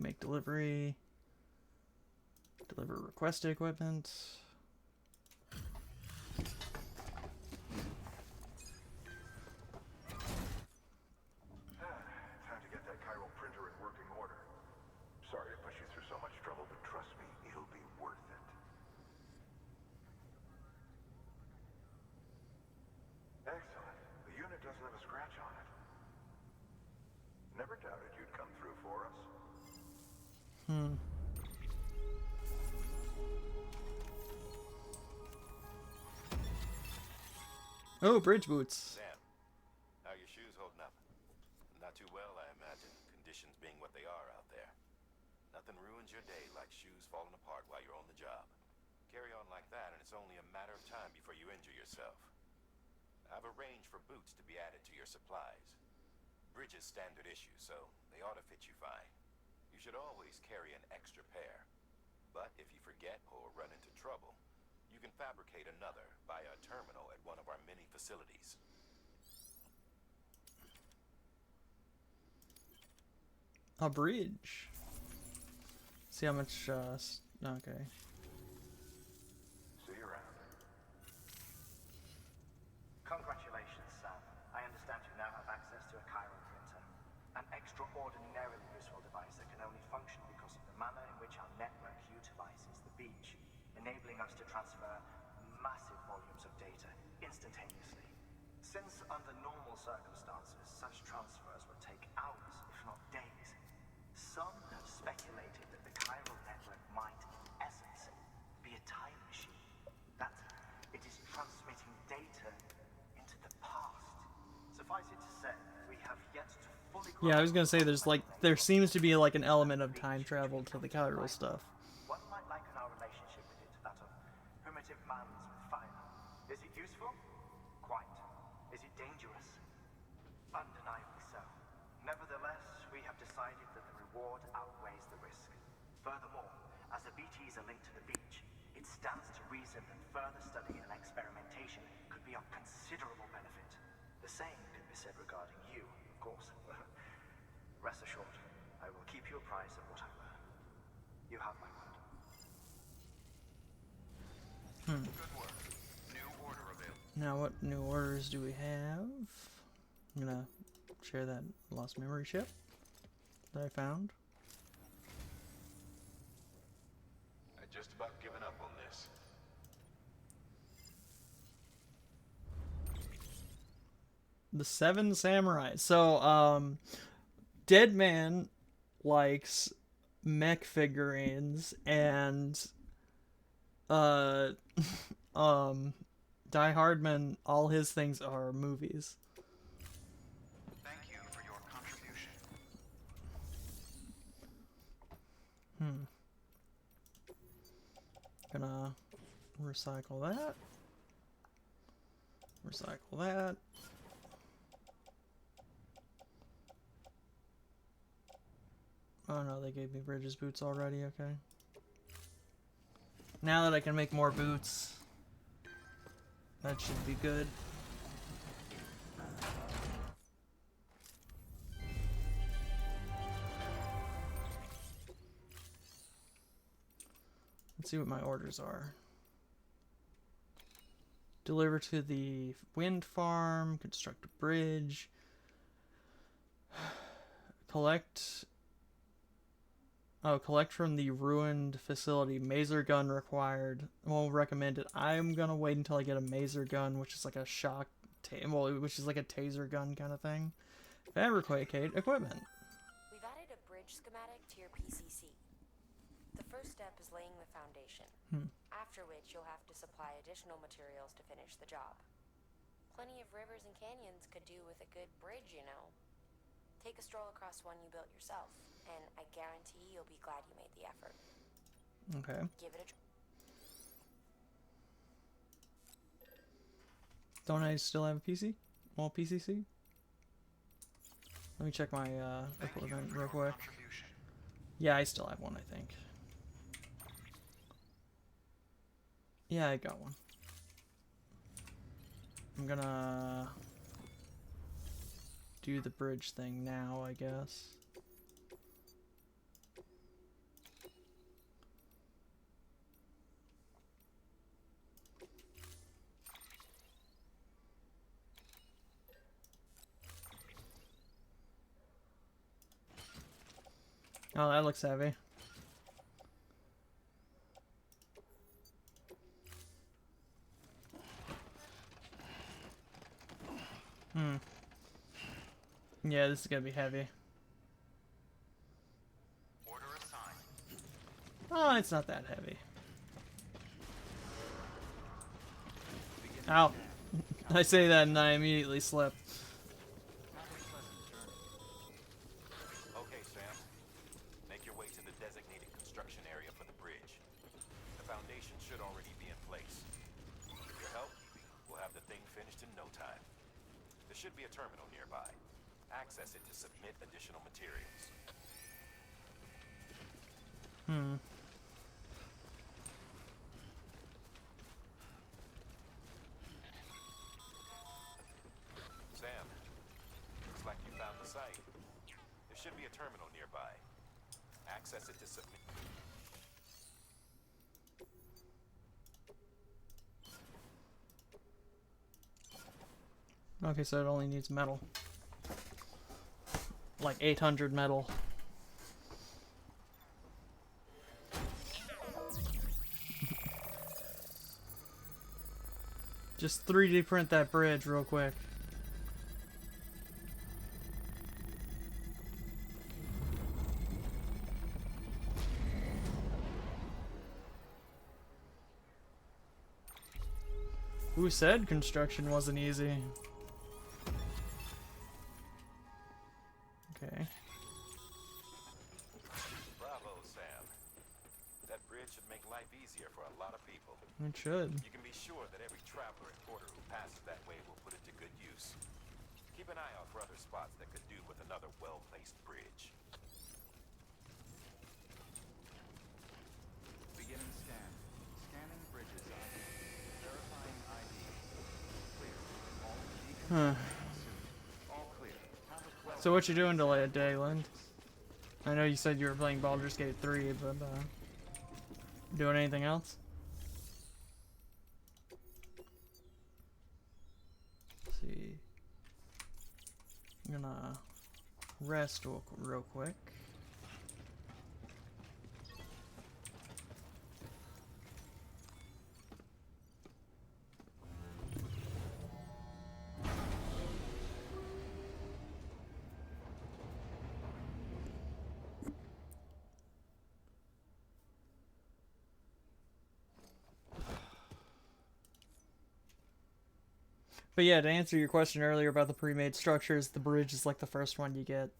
Make delivery. Deliver requested equipment. Time to get that chiral printer in working order. Sorry to put you through so much trouble, but trust me, it'll be worth it. Excellent. The unit doesn't have a scratch on it. Never doubted you'd come through for us. Oh, bridge boots. Sam, how are your shoes holding up? Not too well, I imagine. Conditions being what they are out there. Nothing ruins your day like shoes falling apart while you're on the job. Carry on like that, and it's only a matter of time before you injure yourself. I've arranged for boots to be added to your supplies. Bridge is standard issue, so they ought to fit you fine. You should always carry an extra pair. But if you forget or run into trouble, you can fabricate another via a terminal at one of our many facilities. A bridge. See how much, okay. See you around. Congratulations, Sam. I understand you now have access to a chiral printer. An extraordinarily useful device that can only function because of the manner in which our network utilizes the beach, enabling us to transfer massive volumes of data instantaneously. Since under normal circumstances, such transfers would take hours, if not days, some have speculated that the chiral network might, in essence, be a time machine. That it is transmitting data into the past. Suffice it to say, we have yet to fully... Yeah, I was gonna say there seems to be like an element of time travel to the chiral stuff. One might liken our relationship with it to that of primitive mans with fire. Is it useful? Quite. Is it dangerous? Undeniably so. Nevertheless, we have decided that the reward outweighs the risk. Furthermore, as the BTs are linked to the beach, it stands to reason that further study and experimentation could be of considerable benefit. The same could be said regarding you, of course. Rest assured, I will keep you apprised of what I learn. You have my word. Good work. New order available. Now what new orders do we have? I'm gonna share that lost memory chip that I found. I'd just about given up on this. The Seven Samurai. So, Dead Man likes mech figurines, and Die Hardman, all his things are movies. Thank you for your contribution. Gonna recycle that. Recycle that. Oh no, they gave me Bridges boots already, okay. Now that I can make more boots, that should be good. Let's see what my orders are. Deliver to the wind farm, construct a bridge, collect from the ruined facility. Maser gun required. Well, recommended. I'm gonna wait until I get a maser gun, which is like a which is like a taser gun kind of thing. Fabricate equipment. We've added a bridge schematic to your PCC. The first step is laying the foundation, after which you'll have to supply additional materials to finish the job. Plenty of rivers and canyons could do with a good bridge, you know. Take a stroll across one you built yourself, and I guarantee you'll be glad you made the effort. Okay. Give it a try. Don't I still have a PC? Well, PCC? Let me check my equipment real quick. Yeah, I still have one, I think. Yeah, I got one. I'm gonna do the bridge thing now, I guess. Oh, that looks heavy. Yeah, this is gonna be heavy. Order assigned. Oh, it's not that heavy. Ow. I say that and I immediately slip. Okay, Sam. Make your way to the designated construction area for the bridge. The foundation should already be in place. With your help, we'll have the thing finished in no time. There should be a terminal nearby. Access it to submit additional materials. Sam, looks like you found the site. There should be a terminal nearby. Access it to submit. Okay, so it only needs metal. Like 800 metal. Just 3D print that bridge real quick. Who said construction wasn't easy? Okay. Bravo, Sam. That bridge should make life easier for a lot of people. It should. You can be sure that every traveler and porter who passes that way will put it to good use. Keep an eye out for other spots that could do with another well-placed bridge. Beginning scan. Scanning bridges ID. Verifying ID. Clear. All decontaminating suit. All clear. So what you doing today, Dayland? I know you said you were playing Baldur's Gate 3, but doing anything else? Let's see. I'm gonna rest real quick. But yeah, to answer your question earlier about the pre-made structures, the bridge is like the first one you get.